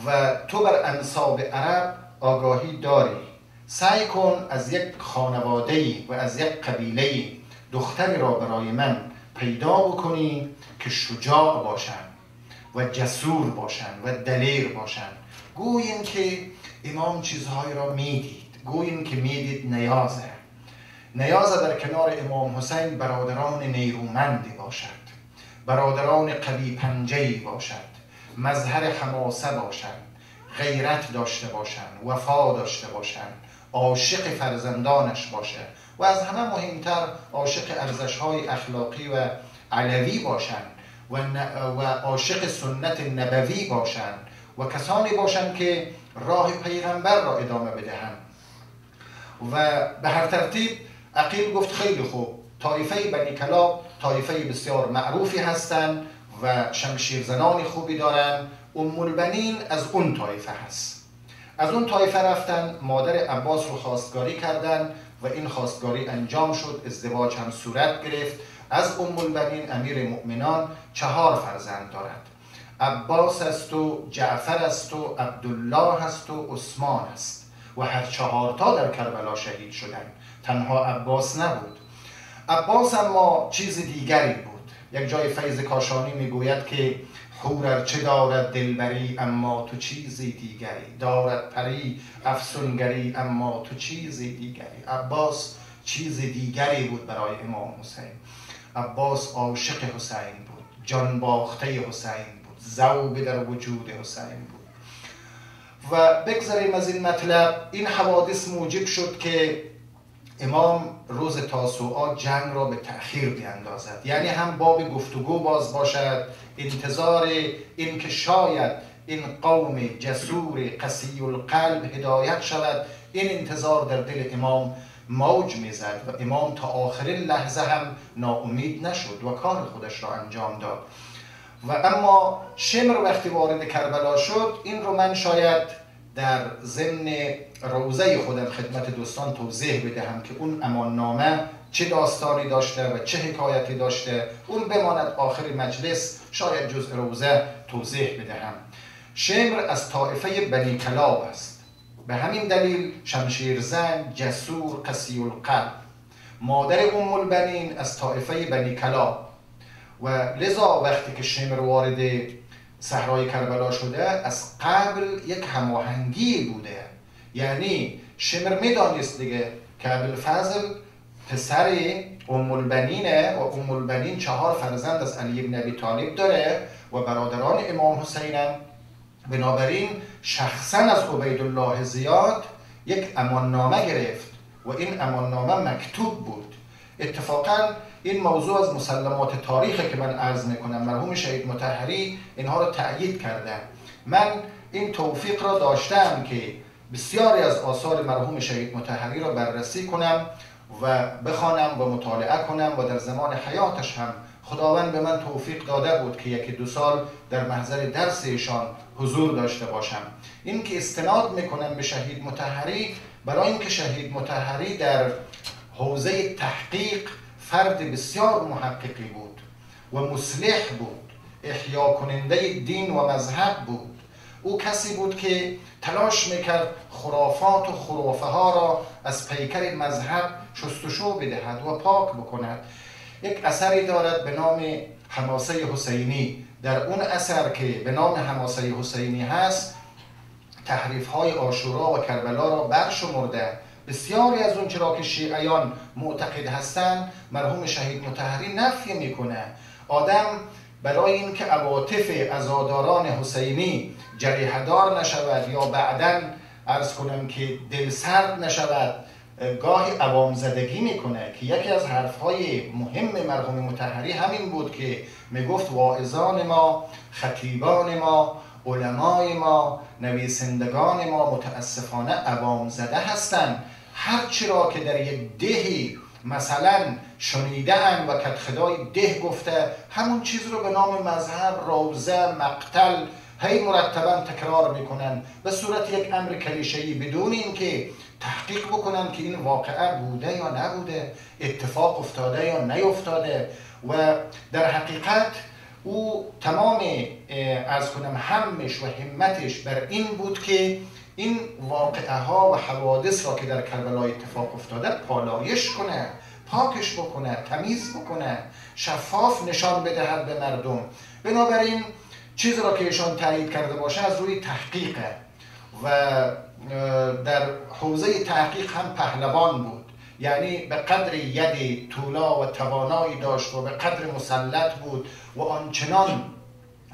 و تو بر انساب عرب آگاهی داری، سعی کن از یک خانواده‌ای و از یک قبیله‌ای دختری را برای من پیدا بکنی که شجاع باشند و جسور باشند و دلیر باشند. گوییم که امام چیزهایی را میدید، گوییم که میدید نیازه در کنار امام حسین برادران نیرومندی باشد، برادران قوی پنجه‌ای باشد، مظهر حماسه باشند، غیرت داشته باشند، وفا داشته باشند، عاشق فرزندانش باشه و از همه مهمتر عاشق ارزش‌های اخلاقی و علوی باشند و عاشق سنت نبوی باشند و کسانی باشند که راه پیغمبر را ادامه بدهند. و به هر ترتیب عقیل گفت خیلی خوب، طایفه بنی کلاب طایفه بسیار معروفی هستند و شمشیرزنان خوبی دارند. ام البنین از اون طایفه هست. از اون طایفه رفتن، مادر عباس رو خواستگاری کردن و این خواستگاری انجام شد، ازدواج هم صورت گرفت. از ام البنین امیر مؤمنان 4 فرزند دارد. عباس است و جعفر است و عبدالله است و عثمان است و هر 4 تا در کربلا شهید شدند. تنها عباس نبود. عباس اما چیز دیگری بود. یک جای فیض کاشانی میگوید که حور چه دارد دلبری اما تو چیزی دیگری، دارد پری افسونگری اما تو چیزی دیگری. عباس چیز دیگری بود برای امام حسین. عباس عاشق حسین بود، جان باخته حسین بود، ذوب در وجود حسین بود. و بگذاریم از این مطلب، این حوادث موجب شد که امام روز تاسوعا جنگ را به تأخیر بیندازد، یعنی هم باب گفتگو باز باشد، انتظار این که شاید این قوم جسور قسی القلب هدایت شود. این انتظار در دل امام موج میزد و امام تا آخرین لحظه هم ناامید نشد و کار خودش را انجام داد. و اما شمر وقتی وارد کربلا شد، این رو من شاید در ضمن روزه خودم خدمت دوستان توضیح بدهم که اون اماننامه چه داستانی داشته و چه حکایتی داشته. اون بماند آخر مجلس، شاید جزء روزه توضیح بدهم. شمر از طائفه بنی کلاب است، به همین دلیل شمشیرزن، جسور، قسی القلب. مادر ام البنین از طائفه بنی کلاب و لذا وقتی که شمر وارد صحرای کربلا شده، از قبل یک هماهنگی بوده. یعنی شمر میدانست دیگه که ابوالفضل پسر ام البنینه و ام البنین 4 فرزند از علی بن ابی طالب داره و برادران امام حسینم. بنابراین شخصا از عبیدالله زیاد یک اماننامه گرفت و این اماننامه مکتوب بود. اتفاقا این موضوع از مسلمات تاریخه که من عرض میکنم. مرحوم شهید مطهری اینها رو تأیید کرده. من این توفیق را داشتم که بسیاری از آثار مرحوم شهید مطهری را بررسی کنم و بخوانم و مطالعه کنم و در زمان حیاتش هم خداوند به من توفیق داده بود که 1-2 سال در محضر درس ایشان حضور داشته باشم. این که استناد میکنم به شهید مطهری برای اینکه شهید مطهری در حوزه تحقیق فرد بسیار محققی بود و مصلح بود، احیا کننده دین و مذهب بود. او کسی بود که تلاش میکرد خرافات و خرافه ها را از پیکر مذهب شستشو بدهد و پاک بکند. یک اثری دارد به نام حماسه حسینی. در اون اثر که به نام حماسه حسینی هست، تحریف های عاشورا و کربلا را برشمرده. بسیاری از اون چرا که شیعیان معتقد هستند، مرحوم شهید مطهری نفی میکنه. آدم برای اینکه عواطف عزاداران حسینی جریحه‌دار نشود یا بعداً عرض کنم که دل سرد نشود، گاهی عوام زدگی میکنه که یکی از حرفهای مهم مرحوم مطهری همین بود که میگفت واعظان ما، خطیبان ما، علمای ما، نویسندگان ما متاسفانه عوام زده هستند. هرچی را که در یک دهی مثلا شنیده اند و کدخدای ده گفته، همون چیز رو به نام مذهب، روزه، مقتل هی مرتبا تکرار میکنن به صورت یک امر کلیشه‌ای، بدون اینکه تحقیق بکنن که این واقعا بوده یا نبوده، اتفاق افتاده یا نیفتاده. و در حقیقت او تمام از کنم همش و همتش بر این بود که این واقعه ها و حوادث را که در کربلا اتفاق افتاده پالایش کنه، پاکش بکنه، تمیز بکنه، شفاف نشان بدهد به مردم. بنابراین چیزی را که ایشان تایید کرده باشه از روی تحقیقه و در حوزه تحقیق هم پهلوان بود. یعنی به قدر ید طولا و توانایی داشت و به قدر مسلط بود و آنچنان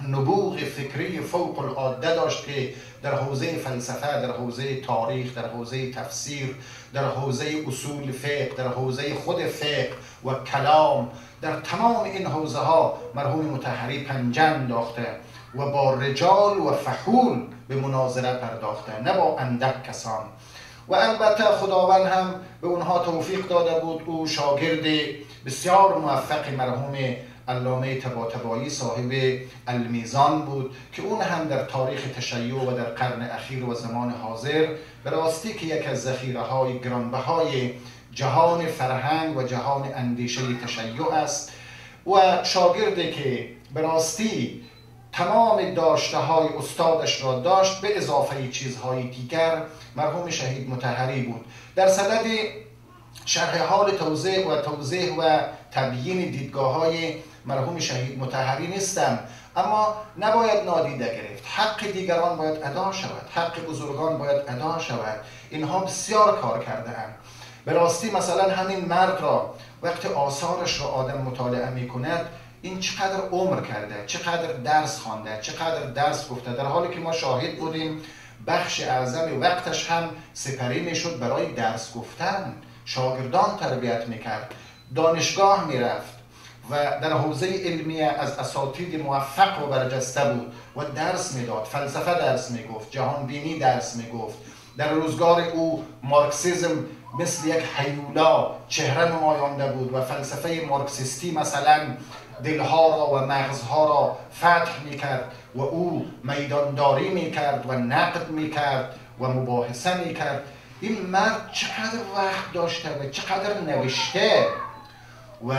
نبوغ فکری فوق العاده داشت که در حوزه فلسفه، در حوزه تاریخ، در حوزه تفسیر، در حوزه اصول فقه، در حوزه خود فقه و کلام، در تمام این حوزه ها مرحوم مطهری پنجه انداخته و با رجال و فحول به مناظره پرداخته، نه با اندک کسان. و البته خداوند هم به اونها توفیق داده بود. او شاگرد بسیار موفق مرحوم علامه طباطبایی صاحب المیزان بود که اون هم در تاریخ تشیع و در قرن اخیر و زمان حاضر به راستی که یک از ذخیره‌های گرانبهای جهان فرهنگ و جهان اندیشه تشیع است و شاگردی که به راستی تمام داشته های استادش را داشت به اضافه چیزهای دیگر مرحوم شهید مطهری بود. در صدد شرح حال توضیح و تبیین دیدگاه های مرحوم شهید مطهری نیستم، اما نباید نادیده گرفت. حق دیگران باید ادا شود، حق بزرگان باید ادا شود. اینها بسیار کار کرده اند. به راستی مثلا همین مرد را وقتی آثارش را آدم مطالعه می کند، این چقدر عمر کرده، چقدر درس خوانده، چقدر درس گفته، در حالی که ما شاهد بودیم بخش اعظم وقتش هم سپری میشد برای درس گفتن، شاگردان تربیت میکرد، دانشگاه میرفت و در حوزه علمیه از اساتید موفق و برجسته بود و درس میداد، فلسفه درس میگفت، جهانبینی درس میگفت. در روزگار او مارکسیسم مثل یک هیولا چهره نمایانده بود و فلسفه مارکسیستی مثلا دلها را و مغزها را فتح میکرد و او میدانداری میکرد و نقد میکرد و مباحثه میکرد. این مرد چقدر وقت داشته و چقدر نوشته و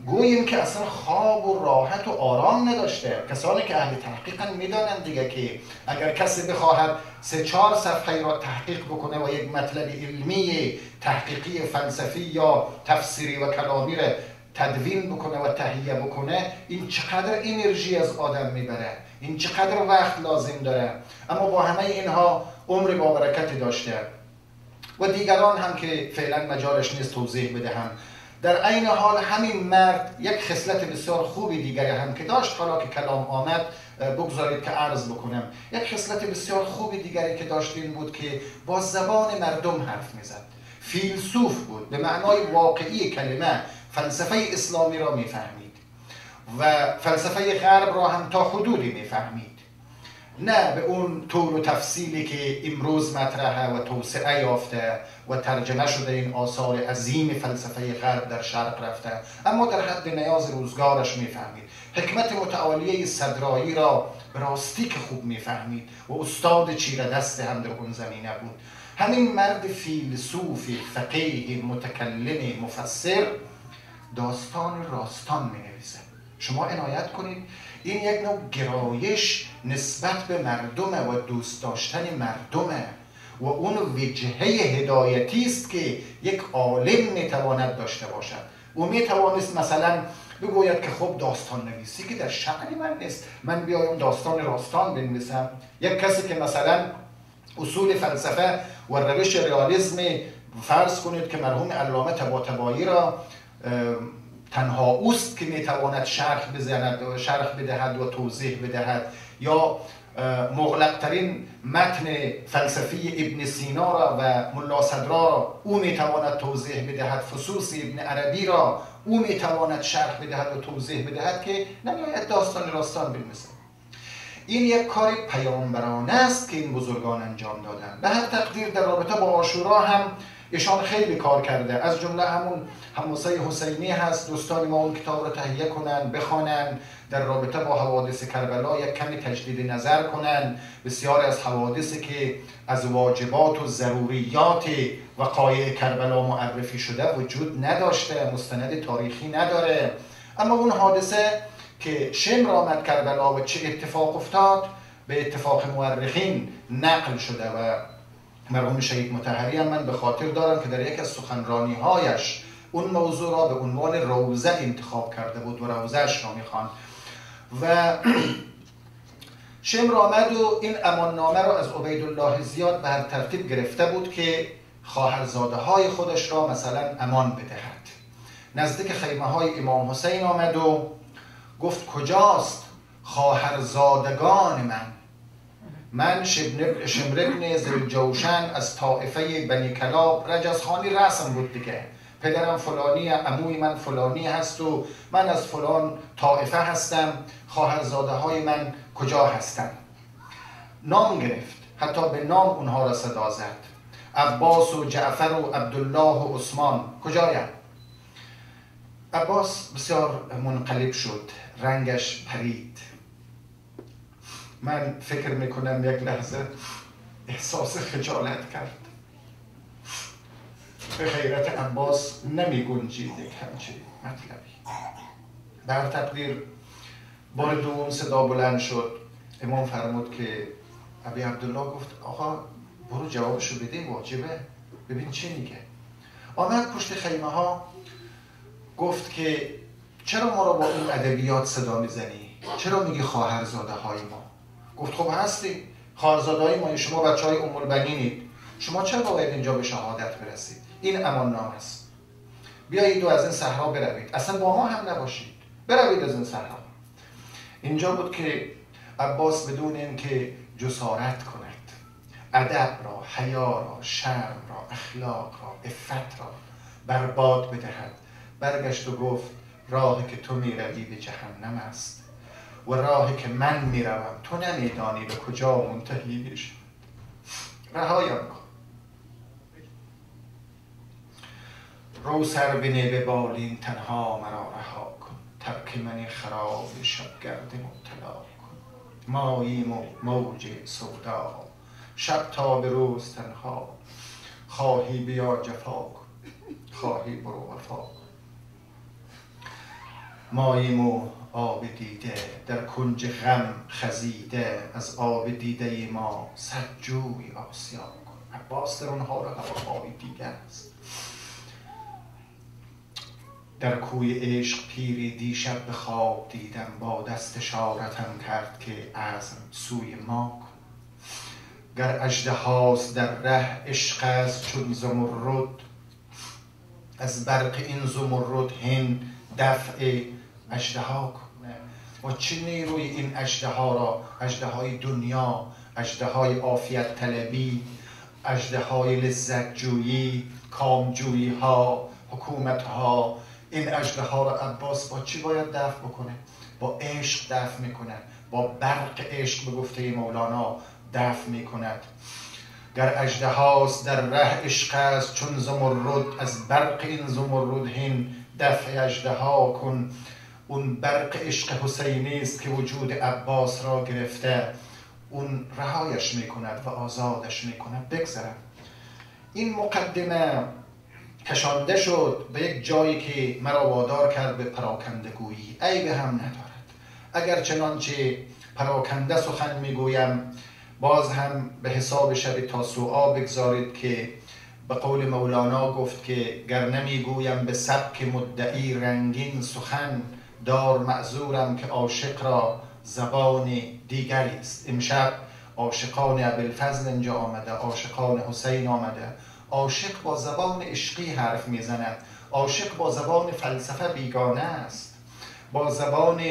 گوییم که اصلا خواب و راحت و آرام نداشته. کسانی که اهل تحقیقن میدانند دیگه که اگر کسی بخواهد 3-4 صفحه را تحقیق بکنه و یک مطلب علمی تحقیقی فلسفی یا تفسیری و کلامی را تدوین بکنه و تهیه بکنه، این چقدر انرژی از آدم میبره، این چقدر وقت لازم داره. اما با همه اینها عمر با برکتی داشته و دیگران هم که فعلا مجالش نیست توضیح بدهم. در عین حال همین مرد یک خصلت بسیار خوبی دیگری هم که داشت، حالا که کلام آمد بگذارید که عرض بکنم. یک خصلت بسیار خوبی دیگری که داشت این بود که با زبان مردم حرف میزد. فیلسوف بود، به معنای واقعی کلمه فلسفه اسلامی را میفهمید و فلسفه غرب را هم تا حدودی میفهمید، نه به اون طول و تفصیلی که امروز مطرحه و توسعه یافته و ترجمه شده این آثار عظیم فلسفه غرب در شرق رفته، اما در حد نیاز روزگارش میفهمید. حکمت متعالیه صدرایی را به راستی که خوب میفهمید و استاد چیره دست هم در اون زمینه بود. همین مرد فیلسوف فقیه متکلم مفسر داستان راستان می نویسه. شما عنایت کنید، این یک نوع گرایش نسبت به مردمه و دوست داشتن مردمه و اون وجهه هدایتی است که یک عالم میتواند داشته باشد. او میتوانست مثلا بگوید که خب داستان نویسی که در شأن من نیست، من بیایم داستان راستان بنویسم. یک کسی که مثلا اصول فلسفه و روش ریالیسم فرض کنید که مرحوم علامه طباطبایی را تنها اوست که میتواند شرح بدهد و توضیح بدهد، یا مغلقترین متن فلسفی ابن سینا را و ملا صدرا را او میتواند توضیح بدهد، فصوص ابن عربی را او میتواند شرح بدهد و توضیح بدهد که نمیاید داستان راستان بنویسد. این یک کار پیامبرانه است که این بزرگان انجام دادند. به هر تقدیر در رابطه با عاشورا هم ایشان خیلی کار کرده، از جمله همون حماسه حسینی هست. دوستان ما اون کتاب رو تهیه کنن، بخوانن، در رابطه با حوادث کربلا یک کمی تجدید نظر کنن. بسیار از حوادثی که از واجبات و ضروریات وقایع کربلا معرفی شده وجود نداشته، مستند تاریخی نداره، اما اون حادثه که شمر آمد کربلا و چه اتفاق افتاد به اتفاق مورخین نقل شده و مرحوم شهید مطهری هم من به خاطر دارم که در یک از سخنرانی‌هایش اون موضوع را به عنوان روزه انتخاب کرده بود و روزه‌اش را می‌خواند و شمر آمد و این اماننامه را از عبیدالله زیاد به هر ترتیب گرفته بود که خواهرزاده‌های خودش را مثلا امان بدهد. نزدیک خیمه‌های امام حسین آمد و گفت کجاست؟ خواهرزادگان من شمر ابن ذوالجوشن از طائفه بنی کلاب. رجزخانی رسم بود دیگه، پدرم فلانی، عموی من فلانی هست و من از فلان طائفه هستم، خواهرزاده های من کجا هستن. نام گرفت، حتی به نام اونها را صدا زد. عباس و جعفر و عبدالله و عثمان کجایم؟ عباس بسیار منقلب شد، رنگش پرید. من فکر میکنم یک لحظه احساس خجالت کرد. به غیرت عباس نمی گنجید یک همچین مطلبی. بر تقدیر بار دوم صدا بلند شد. امام فرمود که ابی عبدالله گفت آقا برو جوابشو بده، واجبه، ببین چی میگه. آمد پشت خیمه ها گفت که چرا ما رو با این ادبیات صدا میزنی؟ چرا میگی خواهرزاده های ما؟ گفت خب هستی، خواهرزاده های ما، شما بچه های ام البنینید، شما چرا باید اینجا به شهادت برسید؟ این امان نام است. بیایید و از این صحرا بروید، اصلا با ما هم نباشید، بروید از این صحرا. اینجا بود که عباس بدون اینکه جسارت کند، ادب را، حیا را، شرم را، اخلاق را، عفت را برباد بدهد، برگشت و گفت راهی که تو میروی به جهنم است و راهی که من میروم تو نمیدانی به کجا منتهی میشه. رهایم کن. رو سر بنه به بالین، تنها مرا رها کن، ترک من خراب شبگرد مبتلا کن. ماییم و موج سودا، شب تا به روز تنها، خواهی بیا جفا کن، خواهی برو وفا کن. ماییم و آب دیده، در کنج غم خزیده، از آب دیده ما صد جوی آسیا کن. عباس در اونها را هواهای دیده است. در کوی عشق پیری دیشب به خواب دیدم، با دست اشارتم کرد که عزم سوی ما کن. گر اژدهاست در ره عشق است چون زمرد، از برق این زمرد هین دفع اژدها کن. و چه نیروی این اژدها را، اژدهای دنیا، اژدهای عافیت طلبی، اژدهای لذت جویی، کامجویی ها، حکومت ها، این اژدها را عباس با چی باید دفع بکنه؟ با عشق دفع میکنه، با برق عشق به گفته مولانا دفع میکند. گر اژدهاست در ره عشق است چون زمرد، از برق این زمرد هین دفع اژدها کن. اون برق عشق حسینی است که وجود عباس را گرفته، اون رهایش میکند و آزادش میکند. بگذرم این مقدمه کشانده شد به یک جایی که مرا وادار کرد به پراکندگویی. عیب هم ندارد، اگر چنانچه پراکنده سخن میگویم، باز هم به حساب شب تاسوعا بگذارید که به قول مولانا گفت که گر نمیگویم به سبک مدعی رنگین سخن، دار معذورم که عاشق را زبان دیگری است. امشب عاشقان ابوالفضل اینجا آمده، عاشقان حسین آمده. عاشق با زبان عشقی حرف میزند، عاشق با زبان فلسفه بیگانه است، با زبان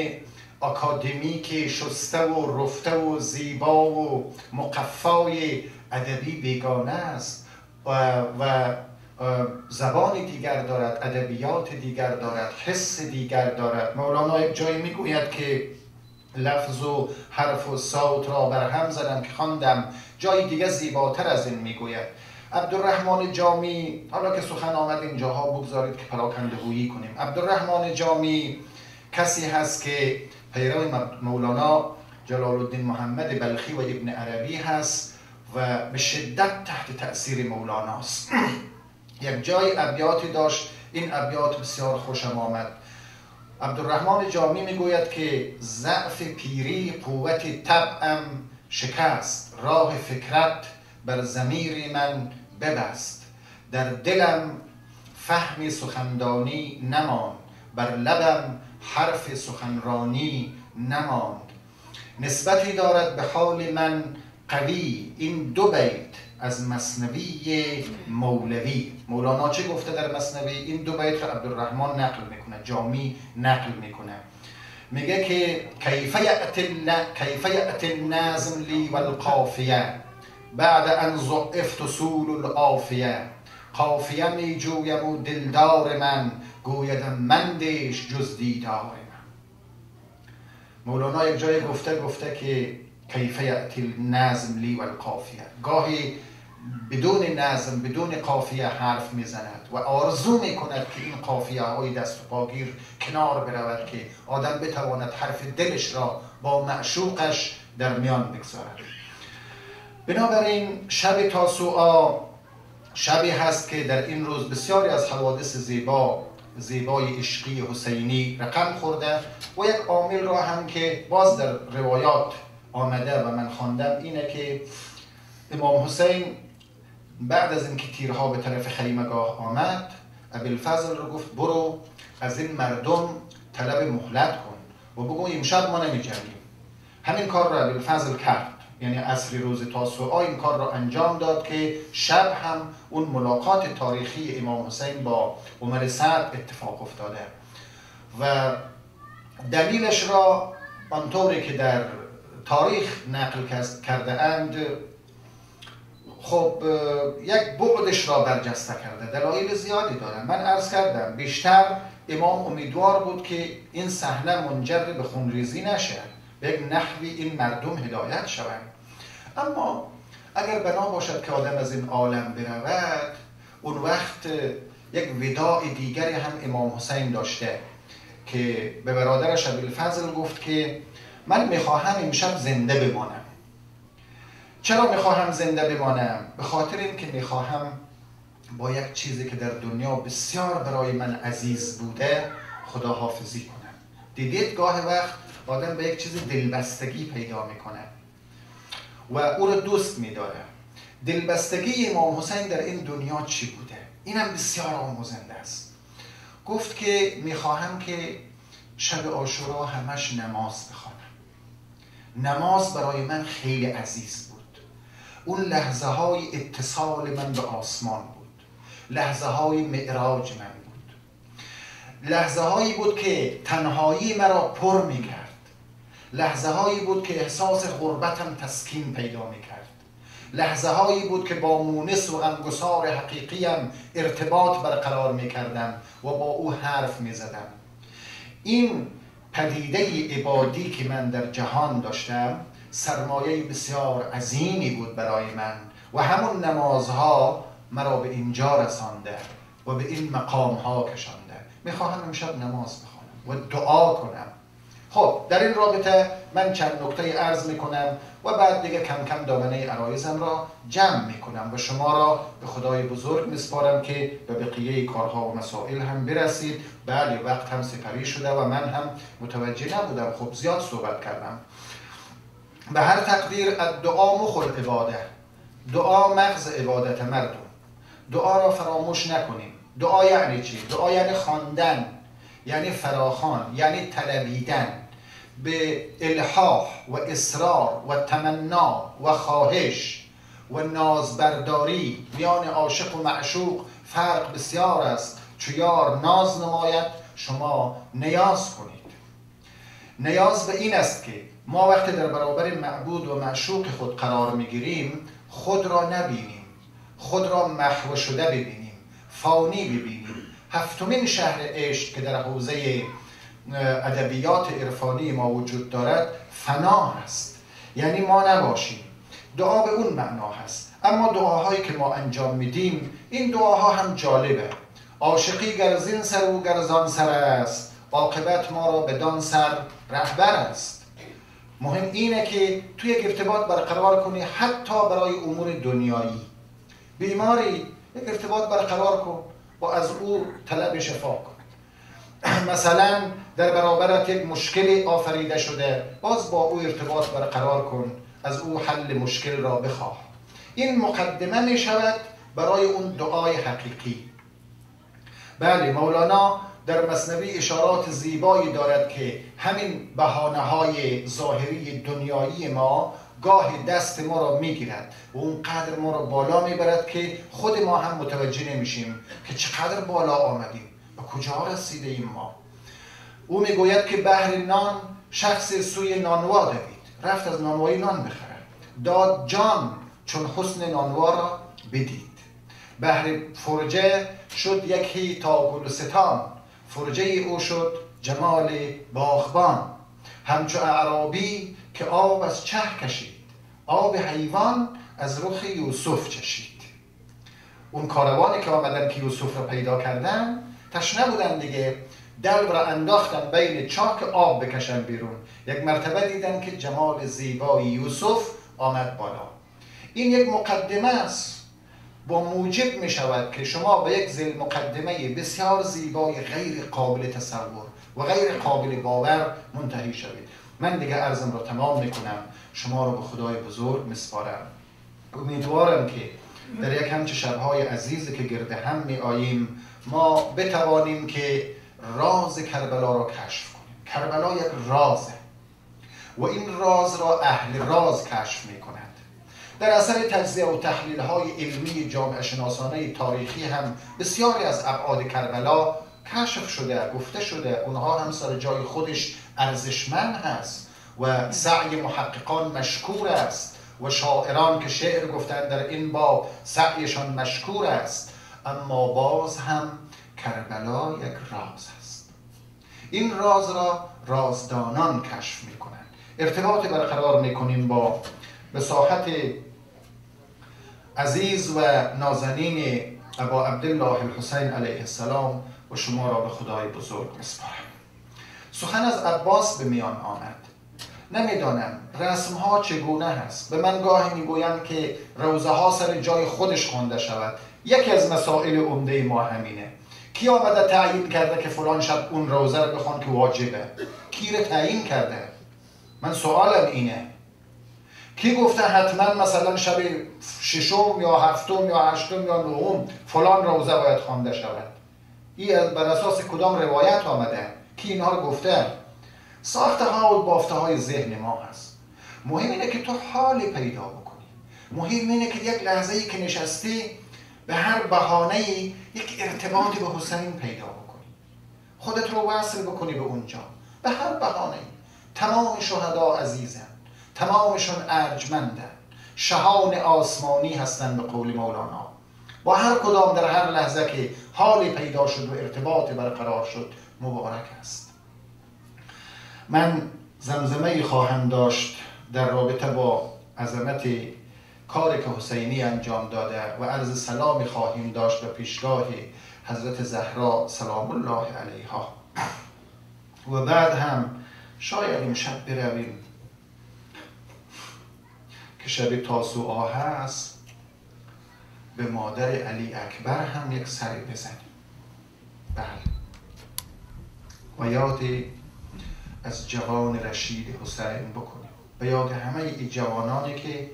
اکادمیک شسته و رفته و زیبا و مقفای ادبی بیگانه است و زبان دیگر دارد، ادبیات دیگر دارد، حس دیگر دارد. مولانا یک جایی میگوید که لفظ و حرف و صوت را بر هم زدم که خواندم، جای دیگه زیباتر از این میگوید. عبدالرحمن جامی، حالا که سخن آمد اینجاها بگذارید که پراکندگویی کنیم. عبدالرحمن جامی کسی هست که پیرو مولانا جلال الدین محمد بلخی و ابن عربی هست و به شدت تحت تأثیر مولاناست. یک جای ابیاتی داشت، این ابیات بسیار خوشم آمد. عبدالرحمن جامی میگوید که ضعف پیری قوت طبعم شکست، راه فکرت بر ضمیر من ببست، در دلم فهم سخندانی نماند، بر لبم حرف سخنرانی نماند. نسبتی دارد به حال من قوی، این دو بیت از مثنوی مولوی. مولانا چه گفته در مثنوی؟ این دو بیت را عبدالرحمن نقل میکنه، جامی نقل میکنه. میگه که کیف یأتی النظم لی و القافیه بعد ان ضعفت سول العافیه، قافیه می جویم و دلدار من، گویدم مندیش جز دیدار من. مولانا یک جای گفته که کیف یأتی النظم لی و القافیه، گاهی بدون نظم بدون قافیه حرف میزند و آرزو میکند که این قافیه های دست و پاگیر کنار برود که آدم بتواند حرف دلش را با معشوقش در میان بگذارد. بنابراین شب تاسوعا شبی هست که در این روز بسیاری از حوادث زیبای عشقی حسینی رقم خورده و یک عامل را هم که باز در روایات آمده و من خواندم اینه که امام حسین بعد از اینکه تیرها به طرف خیمگاه آمد، ابوالفضل رو گفت برو از این مردم طلب مهلت کن و بگو امشب ما نمی‌جنگیم. همین کار رو ابوالفضل کرد، یعنی عصر روز تاسوعا این کار رو انجام داد که شب هم اون ملاقات تاریخی امام حسین با عمر سعد اتفاق افتاده و دلیلش را آنطوری که در تاریخ نقل کرده اند خب یک بعدش را برجسته کرده، دلایل زیادی دارن. من عرض کردم بیشتر امام امیدوار بود که این صحنه منجر به خونریزی نشه، به یک نحوی این مردم هدایت شوند. اما اگر بنا باشد که آدم از این عالم برود، اون وقت یک وداع دیگری هم امام حسین داشته که به برادرش ابوالفضل گفت که من میخواهم امشب زنده بمانم. چرا میخواهم زنده بمانم؟ به خاطر اینکه میخواهم با یک چیزی که در دنیا بسیار برای من عزیز بوده خداحافظی کنم. دیدید گاه وقت آدم به یک چیز دلبستگی پیدا میکنه و او رو دوست میداره. دلبستگی امام حسین در این دنیا چی بوده؟ اینم بسیار آموزنده است. گفت که میخواهم که شب عاشورا همش نماز بخوانم. نماز برای من خیلی عزیز بود. اون لحظه های اتصال من به آسمان بود، لحظه های معراج من بود، لحظه هایی بود که تنهایی مرا پر می کرد، لحظه هایی بود که احساس غربتم تسکین پیدا می کرد، لحظه هایی بود که با مونس و غمگسار حقیقیم ارتباط برقرار می کردم و با او حرف می زدم. این پدیده عبادی که من در جهان داشتم سرمایه بسیار عظیمی بود برای من و همون نمازها مرا به اینجا رسانده و به این مقامها کشانده. میخواهم امشب نماز بخوانم و دعا کنم. خب در این رابطه من چند نکته عرض میکنم و بعد دیگه کم کم دامنه عرایزم را جمع میکنم و شما را به خدای بزرگ میسپارم که به بقیه کارها و مسائل هم برسید. بله وقت هم سپری شده و من هم متوجه نبودم، خب زیاد صحبت کردم. به هر تقدیر دعا مخ العباده، دعا مغز عبادت مردم. دعا را فراموش نکنیم. دعا یعنی چی؟ دعا یعنی خواندن، یعنی فراخوان، یعنی طلبیدن به الحاح و اصرار و تمنا و خواهش و نازبرداری. میان عاشق و معشوق فرق بسیار است. چو یار ناز نماید شما نیاز کنید. نیاز به این است که ما وقتی در برابر معبود و معشوق خود قرار میگیریم خود را نبینیم، خود را محو شده ببینیم، فانی ببینیم. هفتمین شهر عشق که در حوزه ادبیات عرفانی ما وجود دارد فنا هست، یعنی ما نباشیم. دعا به اون معنا هست. اما دعاهایی که ما انجام میدیم این دعاها هم جالبه. عاشقی گر زین سر و گر زان سر است، عاقبت ما را بدان سر رهبر است. مهم اینه که توی یک ارتباط برقرار کنی، حتی برای امور دنیایی. بیماری یک ارتباط برقرار کن و از او طلب شفا کن. مثلا در برابرت یک مشکلی آفریده شده، باز با او ارتباط برقرار کن، از او حل مشکل را بخواه. این مقدمه می شود برای اون دعای حقیقی. بله مولانا در مثنوی اشارات زیبایی دارد که همین بهانه‌های ظاهری دنیایی ما گاهی دست ما را میگیرد و اونقدر ما را بالا میبرد که خود ما هم متوجه نمیشیم که چقدر بالا آمدیم، به کجا رسیده ایم ما. او میگوید که بهر نان شخص سوی نانوا دوید، رفت از نانوایی نان بخره، داد جان چون حسن نانوا را بدید. بهر فرجه شد یکی تا گلستان، فرجه او شد جمال باغبان. همچو اعرابی که آب از چه کشید، آب حیوان از رخ یوسف چشید. اون کاروانی که آمدن که یوسف را پیدا کردن تشنه بودن دیگه، دلو را انداختن بین چاک آب بکشن بیرون. یک مرتبه دیدن که جمال زیبای یوسف آمد بالا. این یک مقدمه است، با موجب می شود که شما به یک ذیل مقدمه بسیار زیبای غیر قابل تصور و غیر قابل باور منتهی شوید. من دیگه عرضم را تمام می کنم، شما را به خدای بزرگ میسپارم. امیدوارم که در یک همچه شبهای عزیزی که گرد هم می آییم ما بتوانیم که راز کربلا را کشف کنیم. کربلا یک رازه و این راز را اهل راز کشف می کند. در اثر تجزیه و تحلیل های علمی جامعه شناسانه تاریخی هم بسیاری از ابعاد کربلا کشف شده، گفته شده. اونها هم سر جای خودش ارزشمند هست و سعی محققان مشکور است و شاعران که شعر گفتند در این باب سعیشان مشکور است. اما باز هم کربلا یک راز است. این راز را رازدانان کشف می کنند. ارتباط برقرار می کنیم با بساحت عزیز و نازنین ابا عبدالله الحسین علیه السلام و شما را به خدای بزرگ میسپارم. سخن از عباس به میان آمد. نمیدانم رسم ها چگونه هست. به من گاهی میگویند که روزه ها سر جای خودش خوانده شود. یکی از مسائل عمده ما همینه. کی آمده تعیین کرده که فلان شب اون روزه رو بخوان که واجبه؟ کی رو تعیین کرده؟ من سوالم اینه. کی گفته حتما مثلا شب ششم یا هفتم یا هشتم یا نهم فلان روزه باید خوانده شود؟ این بر اساس کدام روایت آمده؟ کی اینها رو گفته؟ ساخته ها و بافته های ذهن ما هست. مهم اینه که تو حالی پیدا بکنی. مهم اینه که یک لحظه‌ای که نشستی به هر بهانه‌ای یک ارتباطی به حسین پیدا بکنی. خودت رو وصل بکنی به اونجا به هر بهانه‌ای. تمام شهدا عزیزن، تمامشون ارجمندن، شهان آسمانی هستن به قول مولانا. با هر کدام در هر لحظه که حالی پیدا شد و ارتباط برقرار شد مبارک است. من زمزمه خواهم داشت در رابطه با عظمت کاری که حسینی انجام داده و عرض سلامی خواهیم داشت به پیشگاه حضرت زهرا سلام الله علیها و بعد هم شاید این شب برویم که شب تاسوعا هست به مادر علی اکبر هم یک سری بزنیم. بله، و یادی از جوان رشید حسین بکنیم، به یاد همه ای جوانانی که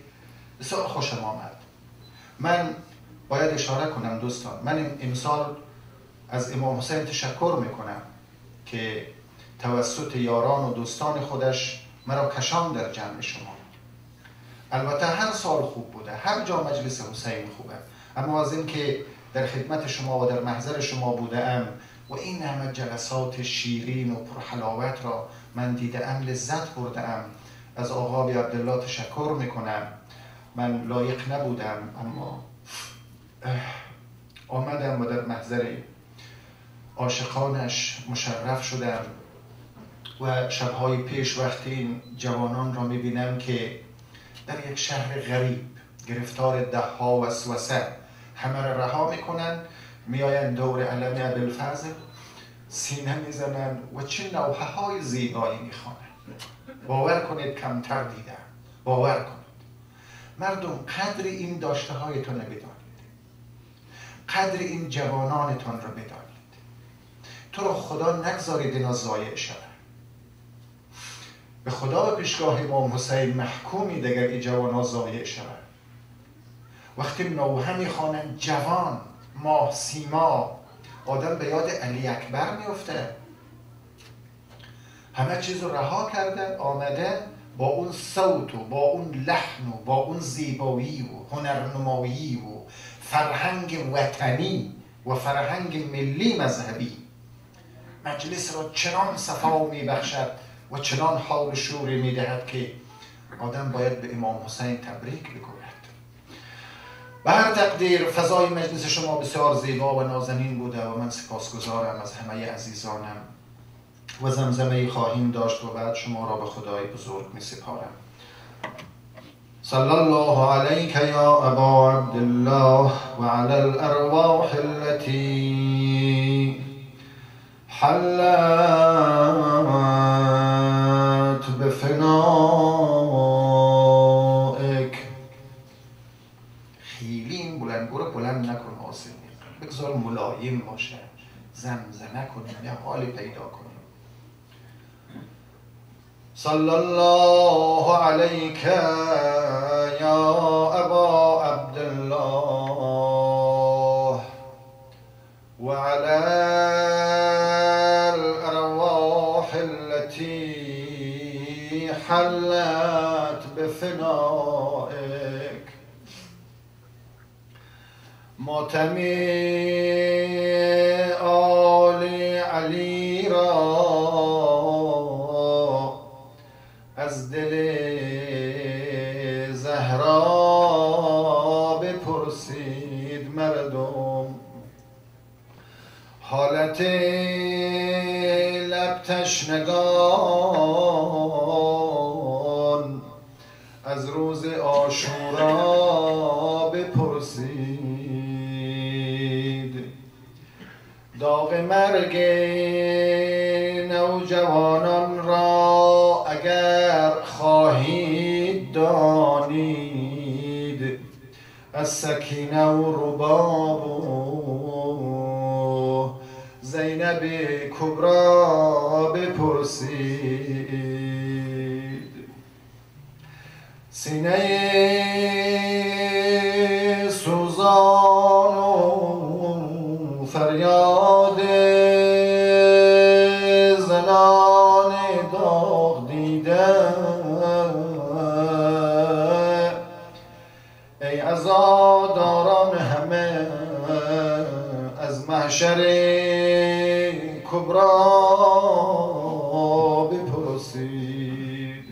بسیار خوشم آمد. من باید اشاره کنم دوستان، من امسال از امام حسین تشکر میکنم که توسط یاران و دوستان خودش مرا کشان در جمع شما. البته هر سال خوب بوده، هر جا مجلس حسین خوبه، اما از این که در خدمت شما و در محضر شما بوده ام و این همه جلسات شیرین و پرحلاوت را من دیده ام، لذت برده ام، از آقا بی عبدالله تشکر میکنم. من لایق نبودم اما آمدم و در محضر عاشقانش مشرف شدم و شبهای پیش وقتی این جوانان را میبینم که در یک شهر غریب گرفتار دهها وسوسه همه را رها میکنن، میآیند دور علم ابوالفضل سینه میزنن و چه نوحه های زیبایی میخوانند. باور کنید کمتر دیدم. باور کنید مردم، قدر این داشته هایتان را بدانید، قدر این جوانانتان را بدانید. تو را خدا نگذارید اینا ضایع شود. به خدا به پیشگاه امام حسین محکومید اگر این جوانان ضایع شود. وقتی نوحه میخوانند جوان ماه سیما، آدم به یاد علی اکبر میفته. همه چیز رو رها کرده آمده با اون صوت و با اون لحن و با اون زیبایی و هنرنمایی و فرهنگ وطنی و فرهنگ ملی مذهبی مجلس را چنان صفا می بخشد و چنان حال شوری می دهد که آدم باید به امام حسین تبریک بگوید. به هر تقدیر فضای مجلس شما بسیار زیبا و نازنین بوده و من سپاسگزارم از همه عزیزانم و زمزمه خواهیم داشت و بعد شما را به خدای بزرگ می سپارم. صلی الله علیک یا ابا عبدالله و علی الارواح التي حلت بفنائک. خیلی این بلندگو بلند نکن حاصل بگذار ملایم باشه، زمزمه کنیم یه حالی پیدا کنیم. صلی الله علیک یا ابا عبدالله و علی الارواح التي حلت بفنائک. ماتم آل علی را از دل زهرا بپرسید مردم. حالت لب تشنگان از روز عاشورا بپرسید. داغ مرگ نوجوانان را اگر خواهید دانید از سکینه و رباب و زینب کبرا بپرسید. سینه سوزان و فریاد زنان داغ دیده ای عزاداران همه از محشر کبرا بپرسید.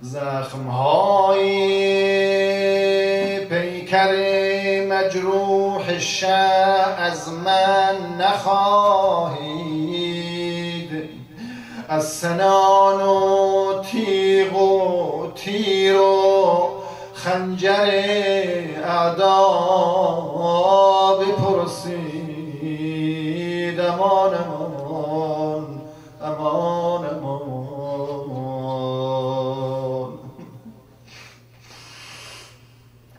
زخم‌های پیکر مجروح شه از من نخواهید. از سنان و تیغ و تیر و خنجر اعدا بپرسید. امان امان امان امان.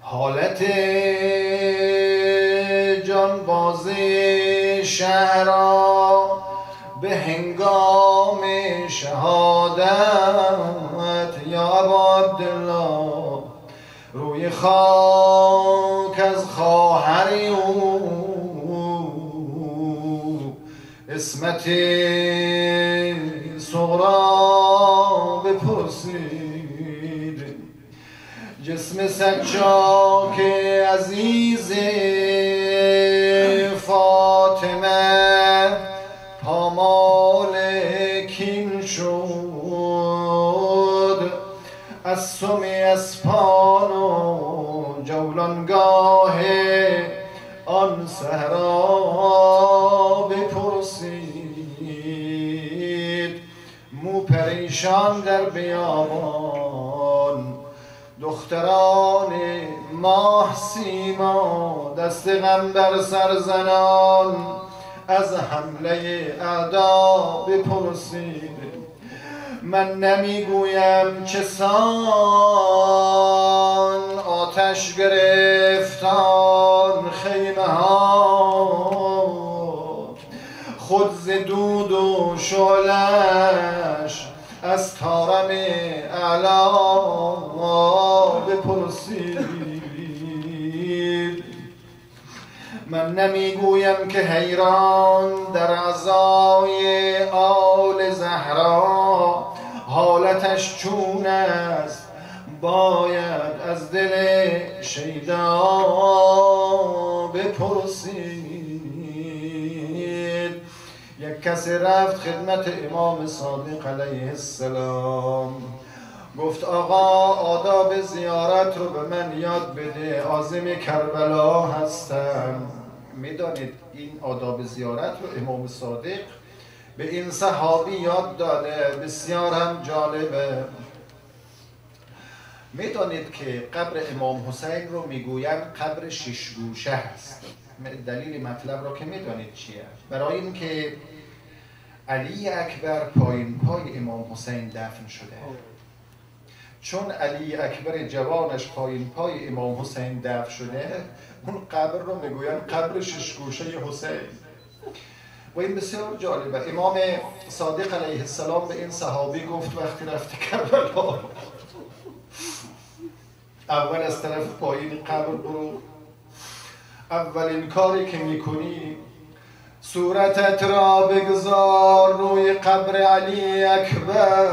حالت جانباز شهرا به هنگام شهادت یا ابا عبدالله روی خاک از خواهر او اسمت صغرا بپرسید. جسم سچاک عزیز فاطمه پامال کین شد. از سم اسپان و جولانگاه آن صحرا بپرسید. مو پریشان در بیابان دختران ماه سیما دست غم بر سر زنان از حمله اعدا بپرسید. من نمیگویم چه سان آتش گرفتان خیمه ها خود ز دود و شعلش از طارم اعلا بپرسید. من نمیگویم که حیران در عزای آل زهرا حالتش چون است باید از دل شیدا بپرسید. یک کسی رفت خدمت امام صادق علیه السلام، گفت آقا آداب زیارت رو به من یاد بده، عازم کربلا هستم. میدانید این آداب زیارت رو امام صادق به این صحابی یاد داده، بسیار هم جالبه. میدانید که قبر امام حسین رو میگویند قبر شش گوشه هست. دلیل مطلب رو که میدانید چیه؟ برای اینکه علی اکبر پایین پای امام حسین دفن شده، چون علی اکبر جوانش پایین پای امام حسین دفن شده، اون قبر رو میگویند قبر شش گوشه حسین. و این بسیار جالبه. امام صادق علیه السلام به این صحابی گفت وقتی رفته کربلا، اول از طرف پایین قبر برو، اولین کاری که میکنی صورتت را بگذار روی قبر علی اکبر،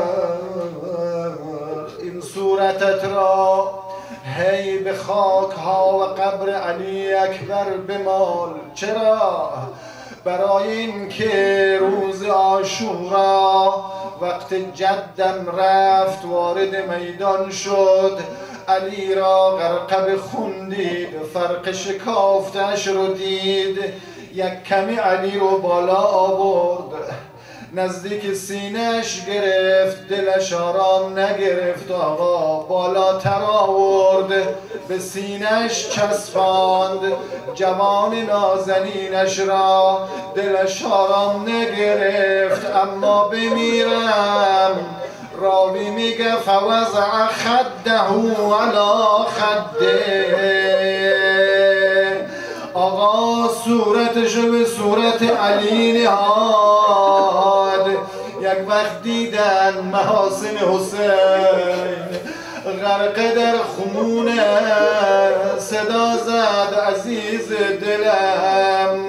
این صورتت را هی به خاک ها و قبر علی اکبر بمال. چرا؟ برای اینکه روز عاشورا وقت جدم رفت وارد میدان شد، علی را غرقه خون دید، فرق شکافتش رو دید، یک کمی علی رو بالا آورد، نزدیک سینه‌اش گرفت، دلش آرام نگرفت آقا، بالاتر آورد، به سینه‌اش چسباند، جوان نازنینش را، دلش آرام نگرفت. اما بمیرم، راوی میگه فوضع خده علی خده، آقا صورتشو به صورت علی نهاد. یک وقت دیدن محاسن حسین غرقه در خون، صدا زد عزیز دلم،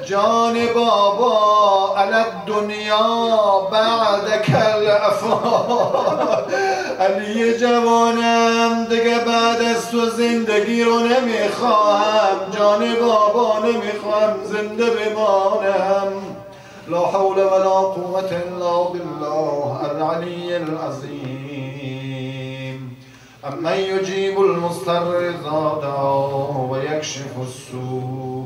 جان بابا علی دنیا بعد کل افا. علی جوانم دیگه بعد از تو زندگی رو نمیخواهم، جان بابا نمیخواهم زنده بمانم. لا حول ولا قوة الا بالله العلی العظیم. امن یجیب المضطر اذا دعا و یکشف السوء،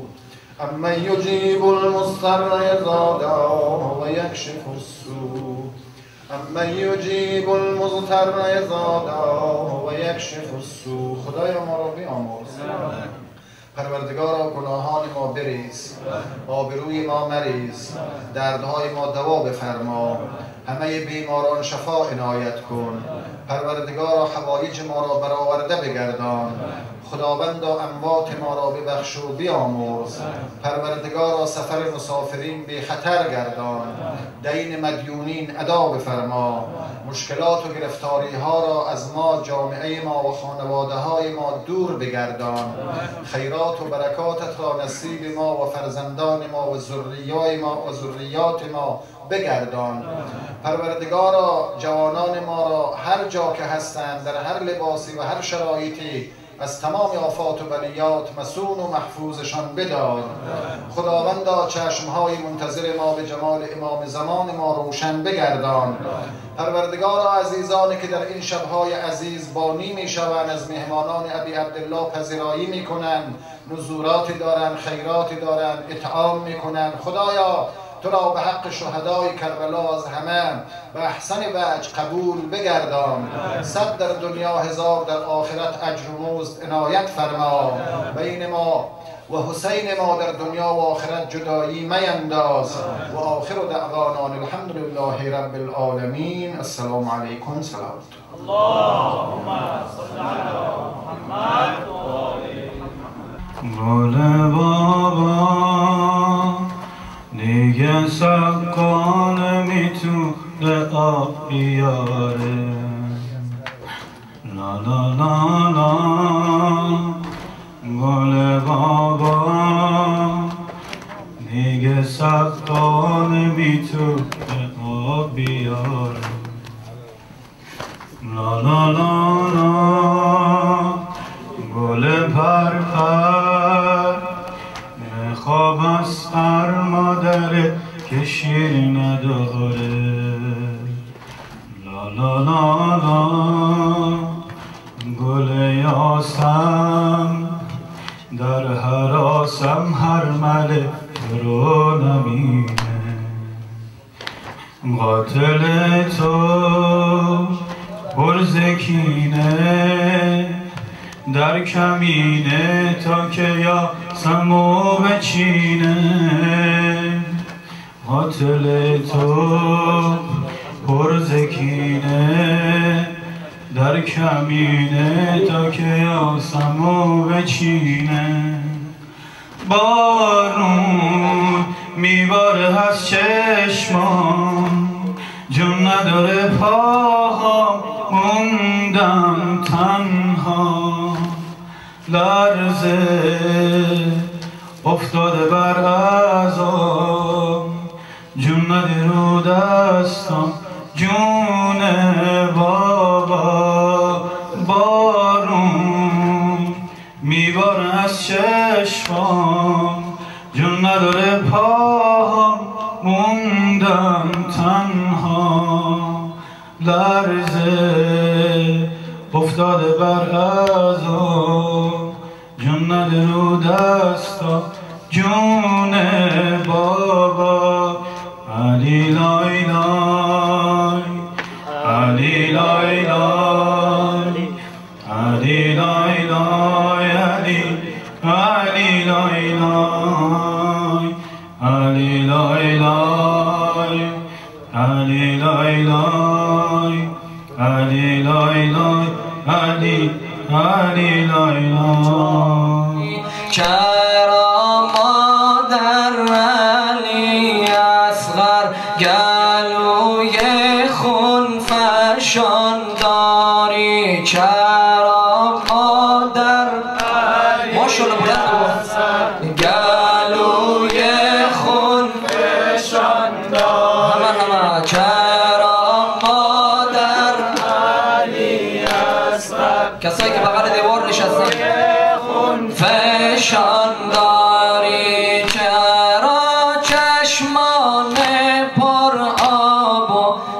امن یجیب المضطر اذا دعا و یکشف السوء، امن یجیب المضطر اذا دعا و یکشف السوء. خدایا ما را بیامرز، پروردگارا گناهان ما بریز، آبروی ما مریز، دردهای ما دوا بفرما، همه بیماران شفا عنایت کن. پروردگارا حوایج ما را برآورده بگردان، خداوندا اموات ما را ببخش و بیامرز. پروردگارا سفر مسافرین بی خطر گردان، دین مدیونین ادا بفرما، مشکلات و گرفتاری ها را از ما، جامعه ما و خانواده های ما دور بگردان. خیرات و برکاتت را نصیب ما و فرزندان ما و ذریات ما بگردان. پروردگارا جوانان ما را هر جا که هستند، در هر لباسی و هر شرایطی، از تمام آفات و بلیات مسون و محفوظشان بدار. خداوندا چشمهای منتظر ما به جمال امام زمان ما روشن بگردان. پروردگارا عزیزانی که در این شبهای عزیز بانی می شوند، از مهمانان ابی عبدالله پذیرایی می کنند، نزوراتی دارند، خیراتی دارند، اطعام می کنند، خدایا تو را به حق شهدای کربلا از همه به احسن وجه قبول بگردان. 100 در دنیا، 1000 در آخرت اجر و مزد عنایت فرما. بین ما و حسین ما در دنیا و آخرت جدایی مینداز. و آخر دعوانا الحمد لله رب العالمین. السلام علیکم. سلام. اللهم صل علی محمد و آل محمد. بابا دیگه سکا نمیتونه آب بیاره، لا لا لا لا. گل بابا دیگه سکا نمیتونه آب بیاره، لا لا لا لا. گل پرپر خواب از هر مادر که شیر نداره. لا لا لا لا گل یاسم در حراسم هر ملک رو نبینه. قاتل تو پرزکینه در کمینه تا که یاسمو بچینه. قاتل تو پرزکینه در کمینه تا که یاسمو بچینه. بارون میباره از چشمام جون نداره پاها موندم تنها. لرزه افتاده بر اعضام جون نده رو دستم جون بابا. بارون میباره از چشمام جون نداره پاهم موندم تنها. لرزه افتاده بر اعضام جون نده رو دستم جون بابا. علی لای لای علی لای لای علی لای لای علی لای لای علی لای لای علی لای لای علی لای لای علی لای لای. چرا مادر علی اصغر گلوی خون فشان داری؟ چرا مادر ماشاءالله بلند گلوی خون فشان داری؟ همه چرا مادر علی اصغر کسایی که بغل دیوار نشستن فشان داری؟ چرا چشمان پر آب و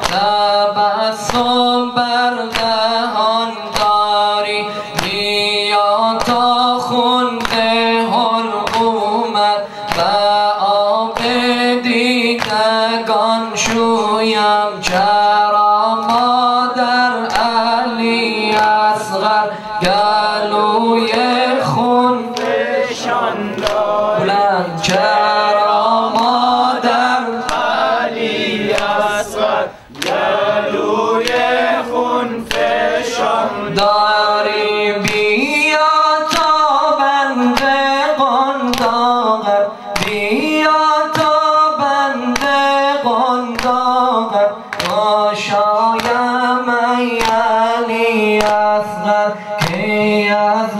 تبسم بر دهان داری؟ بیا تا خون ده حلقومت و آب دیدگان شویم. چرا مادر علی اصغر گلوی خون فشان داری؟ بلند چرا مادر علی اصغر گلوی خون فشان داری؟ بیا تا بنده قنداقت بیا تا بنده قنداقت گشایم ای علی اصغر که از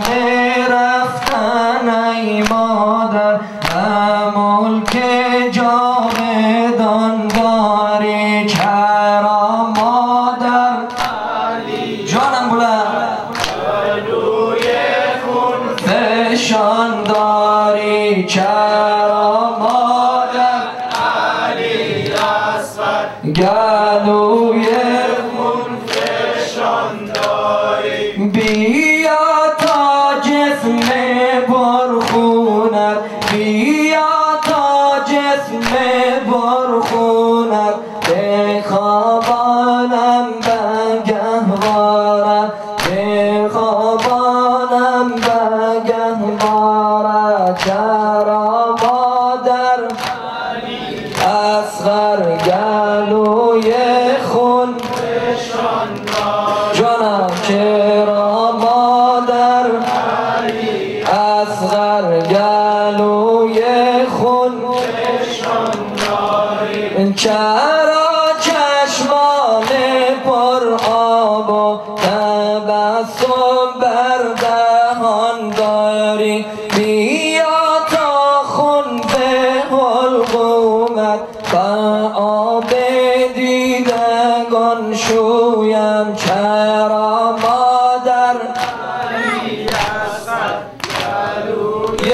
رفتن ای مادر و ملک جاودان داری؟ چرا مادر علی جانم بلند گلوی خون فشان داری؟ چرا مادر علی اصغر گلوی خون فشان داری؟ بیا تا جسم برخونت بیا تا جسم برخونت بخوابانم بگهوارت بخوابانم بگهوارت. چرا مادر اصغر گلوی خون فشان داری؟ جانم چرا مادر اصغر گلوی خون فشان داری؟ چرا چشمان پر آب و تبسم بر دهان داری؟ بیا تا خون به حلقومت و آب دیدگان شویم. چرا مادر علی اصغر گلوی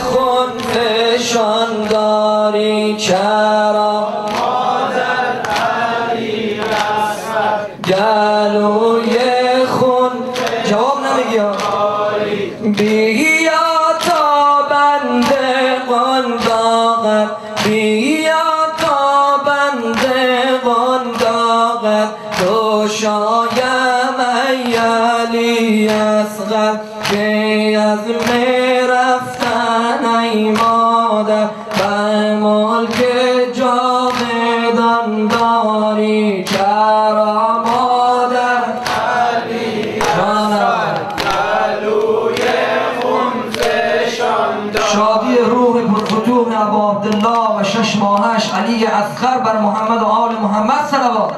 خون فشان داری؟ چرا اصغر که از میرفتن ای مادر به ملک جاودان داری چرا مادر علی اصغر گلوی خونزشان داری. شادی روح پرفتوح ابا عبدالله و 6 ماهش علی اصغر بر محمد و آل محمد صلوات.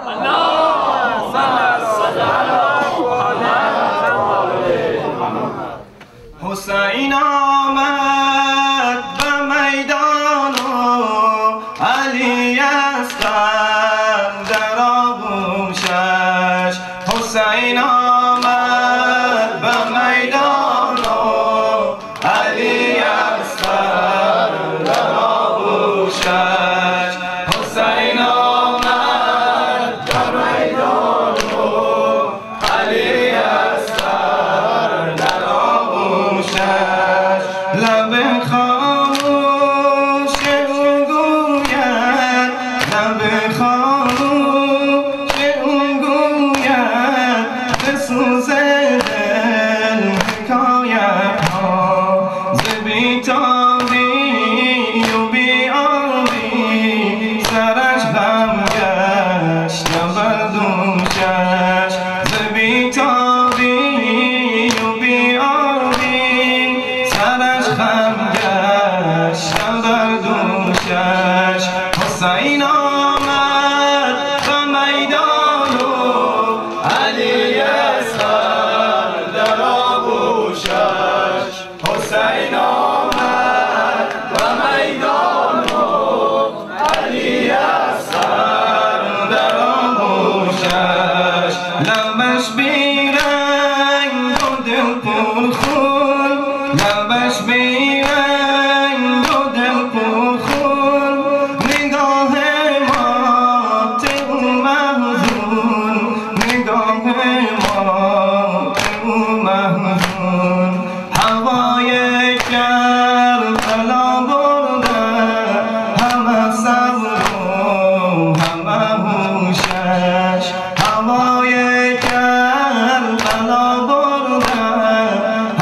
حسین آمد به میدان و علی اصغر در آغوشش. حسین آمد به میدان و علی اصغر در آغوشش. حسین آمد به میدان و علی اصغر در آغوشش. لب خاموش او گوید، لب خاموش او گوید بسوز دل حکایت ها ز بی‌تابی و بی‌آبی سرش غم گشت بر دوشش. ز بی‌تابی و بی‌آبی سرش غم گشت بر دوشش. حسین آمد به میدان و علی اصغر در آغوشش. حسین آمد به میدان و علی اصغر در آغوشش. لبش بیرنگ و دل پرخون، لبش بیرنگ و دل پرخون نگاه مات او محزون، نگاه مات او محزون. هوای کربلا برده همه صبر و همه هوشش. هوای کربلا برده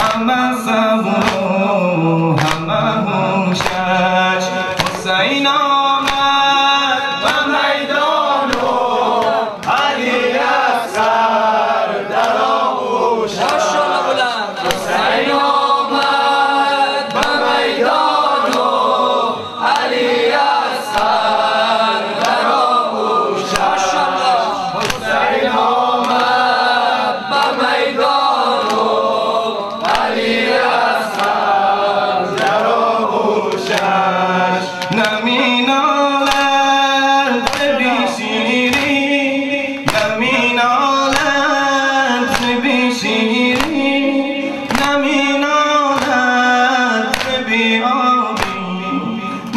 همه صبر و همه هوشش. حسین آمد به میدان و علی اصغر در آغوشش. حسین آمد به میدان و علی اصغر در آغوشش. حسین آمد به میدان و علی اصغر در آغوشش. نمی نالد ز بی شیری، نمی نالد ز بی شیری، نمی نالد ز بی آبی،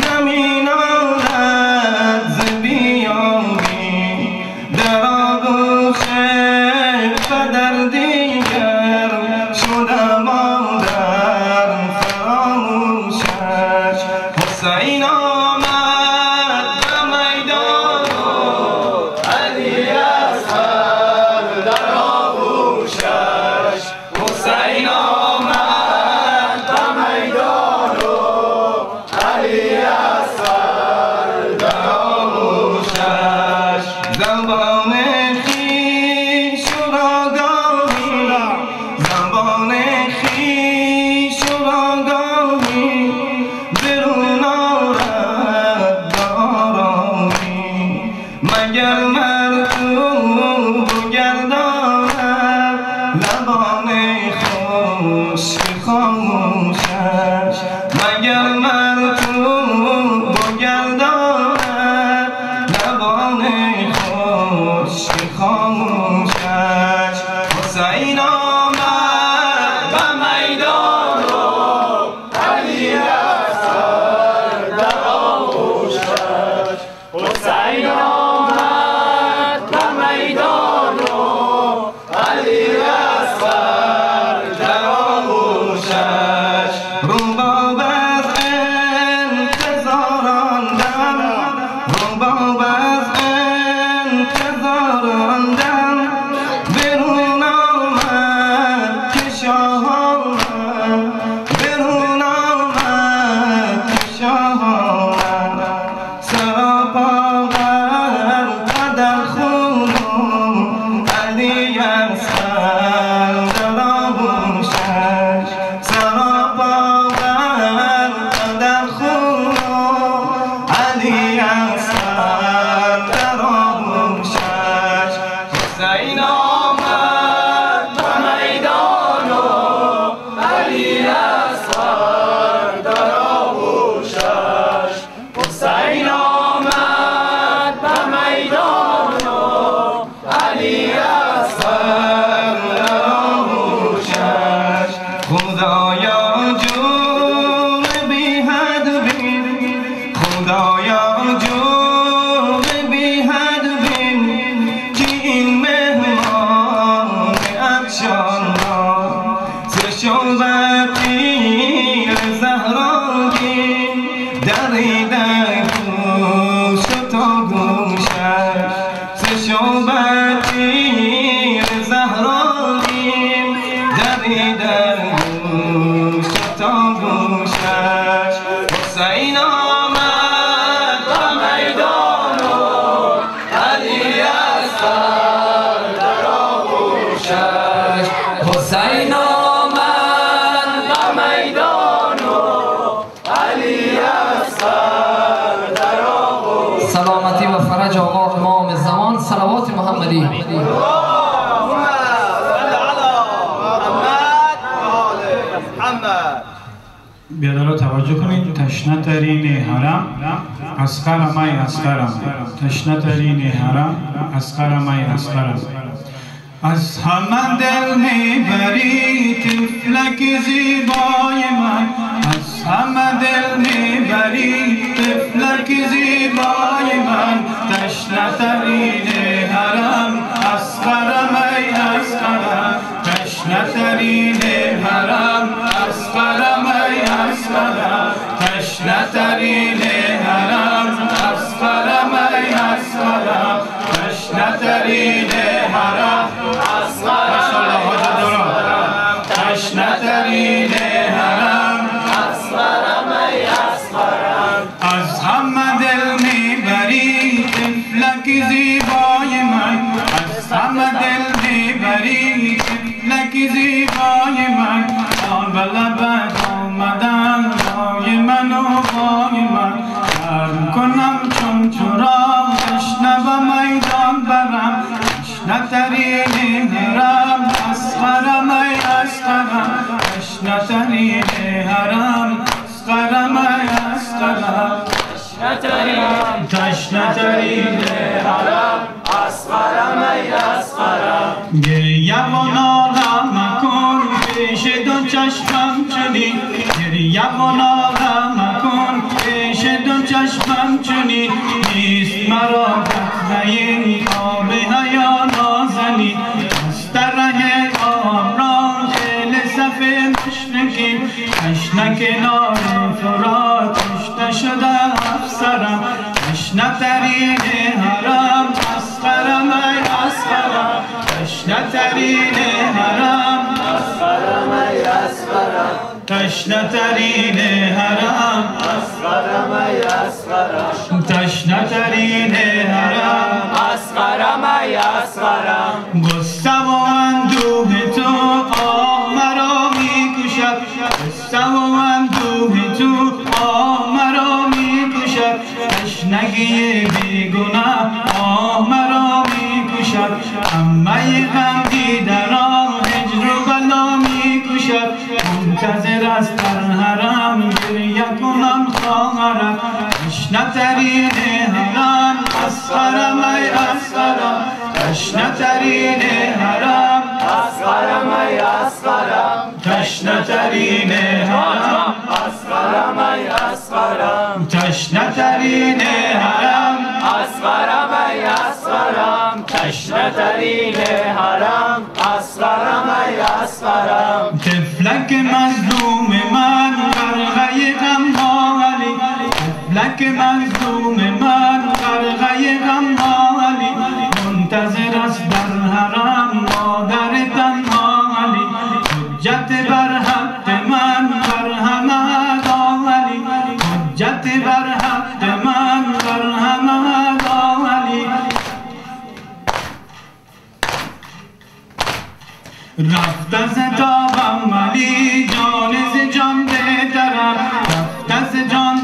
نمی نالد ز بی آبی. در آغوش پدر دیگر شده مادر فراموشش. حسین آمد به میدان و علی اصغر در آغوشش. حسین آمد به میدان و علی اصغر در آغوشش. زبان خویش را گاهی، زبان خویش را گاهی برون آرد به آرامی. مگر مرطوب گرداند لبان خشک خاموشش. مگر مرطوب گرداند لبان خشک خاموشش. حسین آمد به میدان و علی اصغر در آغوشش. حسین آمد به میدان و علی اصغر در آغوشش. خدایا جور بی حد بین خدایا جور بی حد بین که این مهمان افشان را سشوبت پیر زهراگین دریده گوش تا گوشه سشوبت پیر زهراگین دریده گوش تا گوشش حسین آمد تا میدان و علی اصغر در آغوشش حسین آمد تا میدان و علی اصغر در آغوش. سلامتی و فرج آقا امام زمان. صلوات محمدی. بیادرها توجه کنید. تشنه ترین حرم اسقرمای اسقرم، تشنه ترین حرم اسقرمای اسقرم. از همه دل میبری طفلک زیبای من، از همه دل میبری طفلک زیبای من. تشنه ترین حرم اسقرمای اسقرم، تشنه ترین حرم اسقرمای اسقرم، تشنه ترین حرم اسقرمای اسقرم، تشنه ترین حرم تشنه ترین حرم اسقرمای اسقرم. از همه دل میبری طفلک زیبای من، از همه دل میبری طفلک زیبای من. آن به لبت آمدن رای من و بای من، گرم کنم چون چورا تشنه به میدان برم. تشنه ترین حرم اسقرمای اسقرم، تشنه ترین حرم اسقرمای اسقرم، تشنه ترین حرم اسقرمای اسقرم. گریه و ناله مکن پیش دو چشمم چنین، گریه و ناله مکن پیش دو چشمم چنین. نیست مرا قطره این آب حیا نازنی، از ره آب را دل صف مشرکین. تشنه کنار فرات کشته شده افسرم، تشنه ترین حرم اسقرمای اسقرم، تشنه ترین حرم اسقرمای اسقرم. تشنه ترین حرم اسقرمای اسقرم. تشنه ترین حرم اسقرمای اسقرم. غصه و اندوه تو آه مرا میکشد، غصه و اندوه تو آه مرا میکشد. تشنگی بیگناه آه مرا میکشد، همه غم دیدران هجر و بلا میکشد. منتظر است در حرم گریه کنم خواهرم، تشنه ترین حرم اسقرمای اسقرم، تشنه ترین حرم اسقرمای اسقرم. تشنه ترین حرم اسقرمای اسقرم. تشنه ترین حرم اسقرمای اسقرم. تشنه ترین حرم اسقرمای اسقرم. طفلک مظلوم من غرقه غم ها علی، طفلک مظلوم من غرقه غم ها علی. منتظر است در حرم مادر تنها علی، حجت بر حق من بر همه ادا علی، حجت بر حق من بر همه ادا علی. رفت از تابم علی جان ز جان بهترم، رفت از جان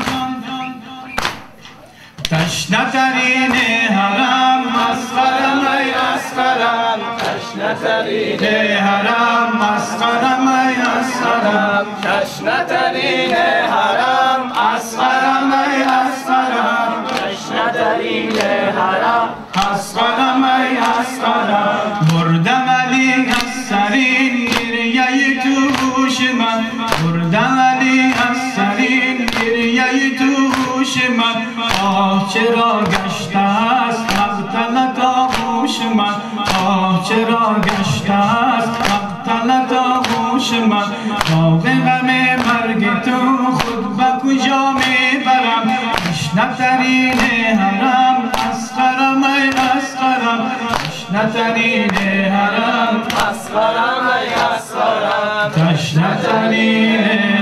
تشنه ترین حرم اسقرمای اسقرم، تشنه ترین حرم اسقرمای اسقرم، تشنه ترین حرم اسقرمای اسقرم، تشنه ترین حرم اسقرمای اسقرم. بردم علی از سرین گریه تو گوش من، بردن علی از سرین گریه توش من آه چرا گشته است مقتلت آغوش من آه چرا گشته است مقتلت آغوش من باغ غم مرگ تو خود به کجا میبرم تشنه‌ترین حرم اصغرم ای اصغرم تشنه‌ترین حرم اصغرم ای اصغرم تشنه‌ترین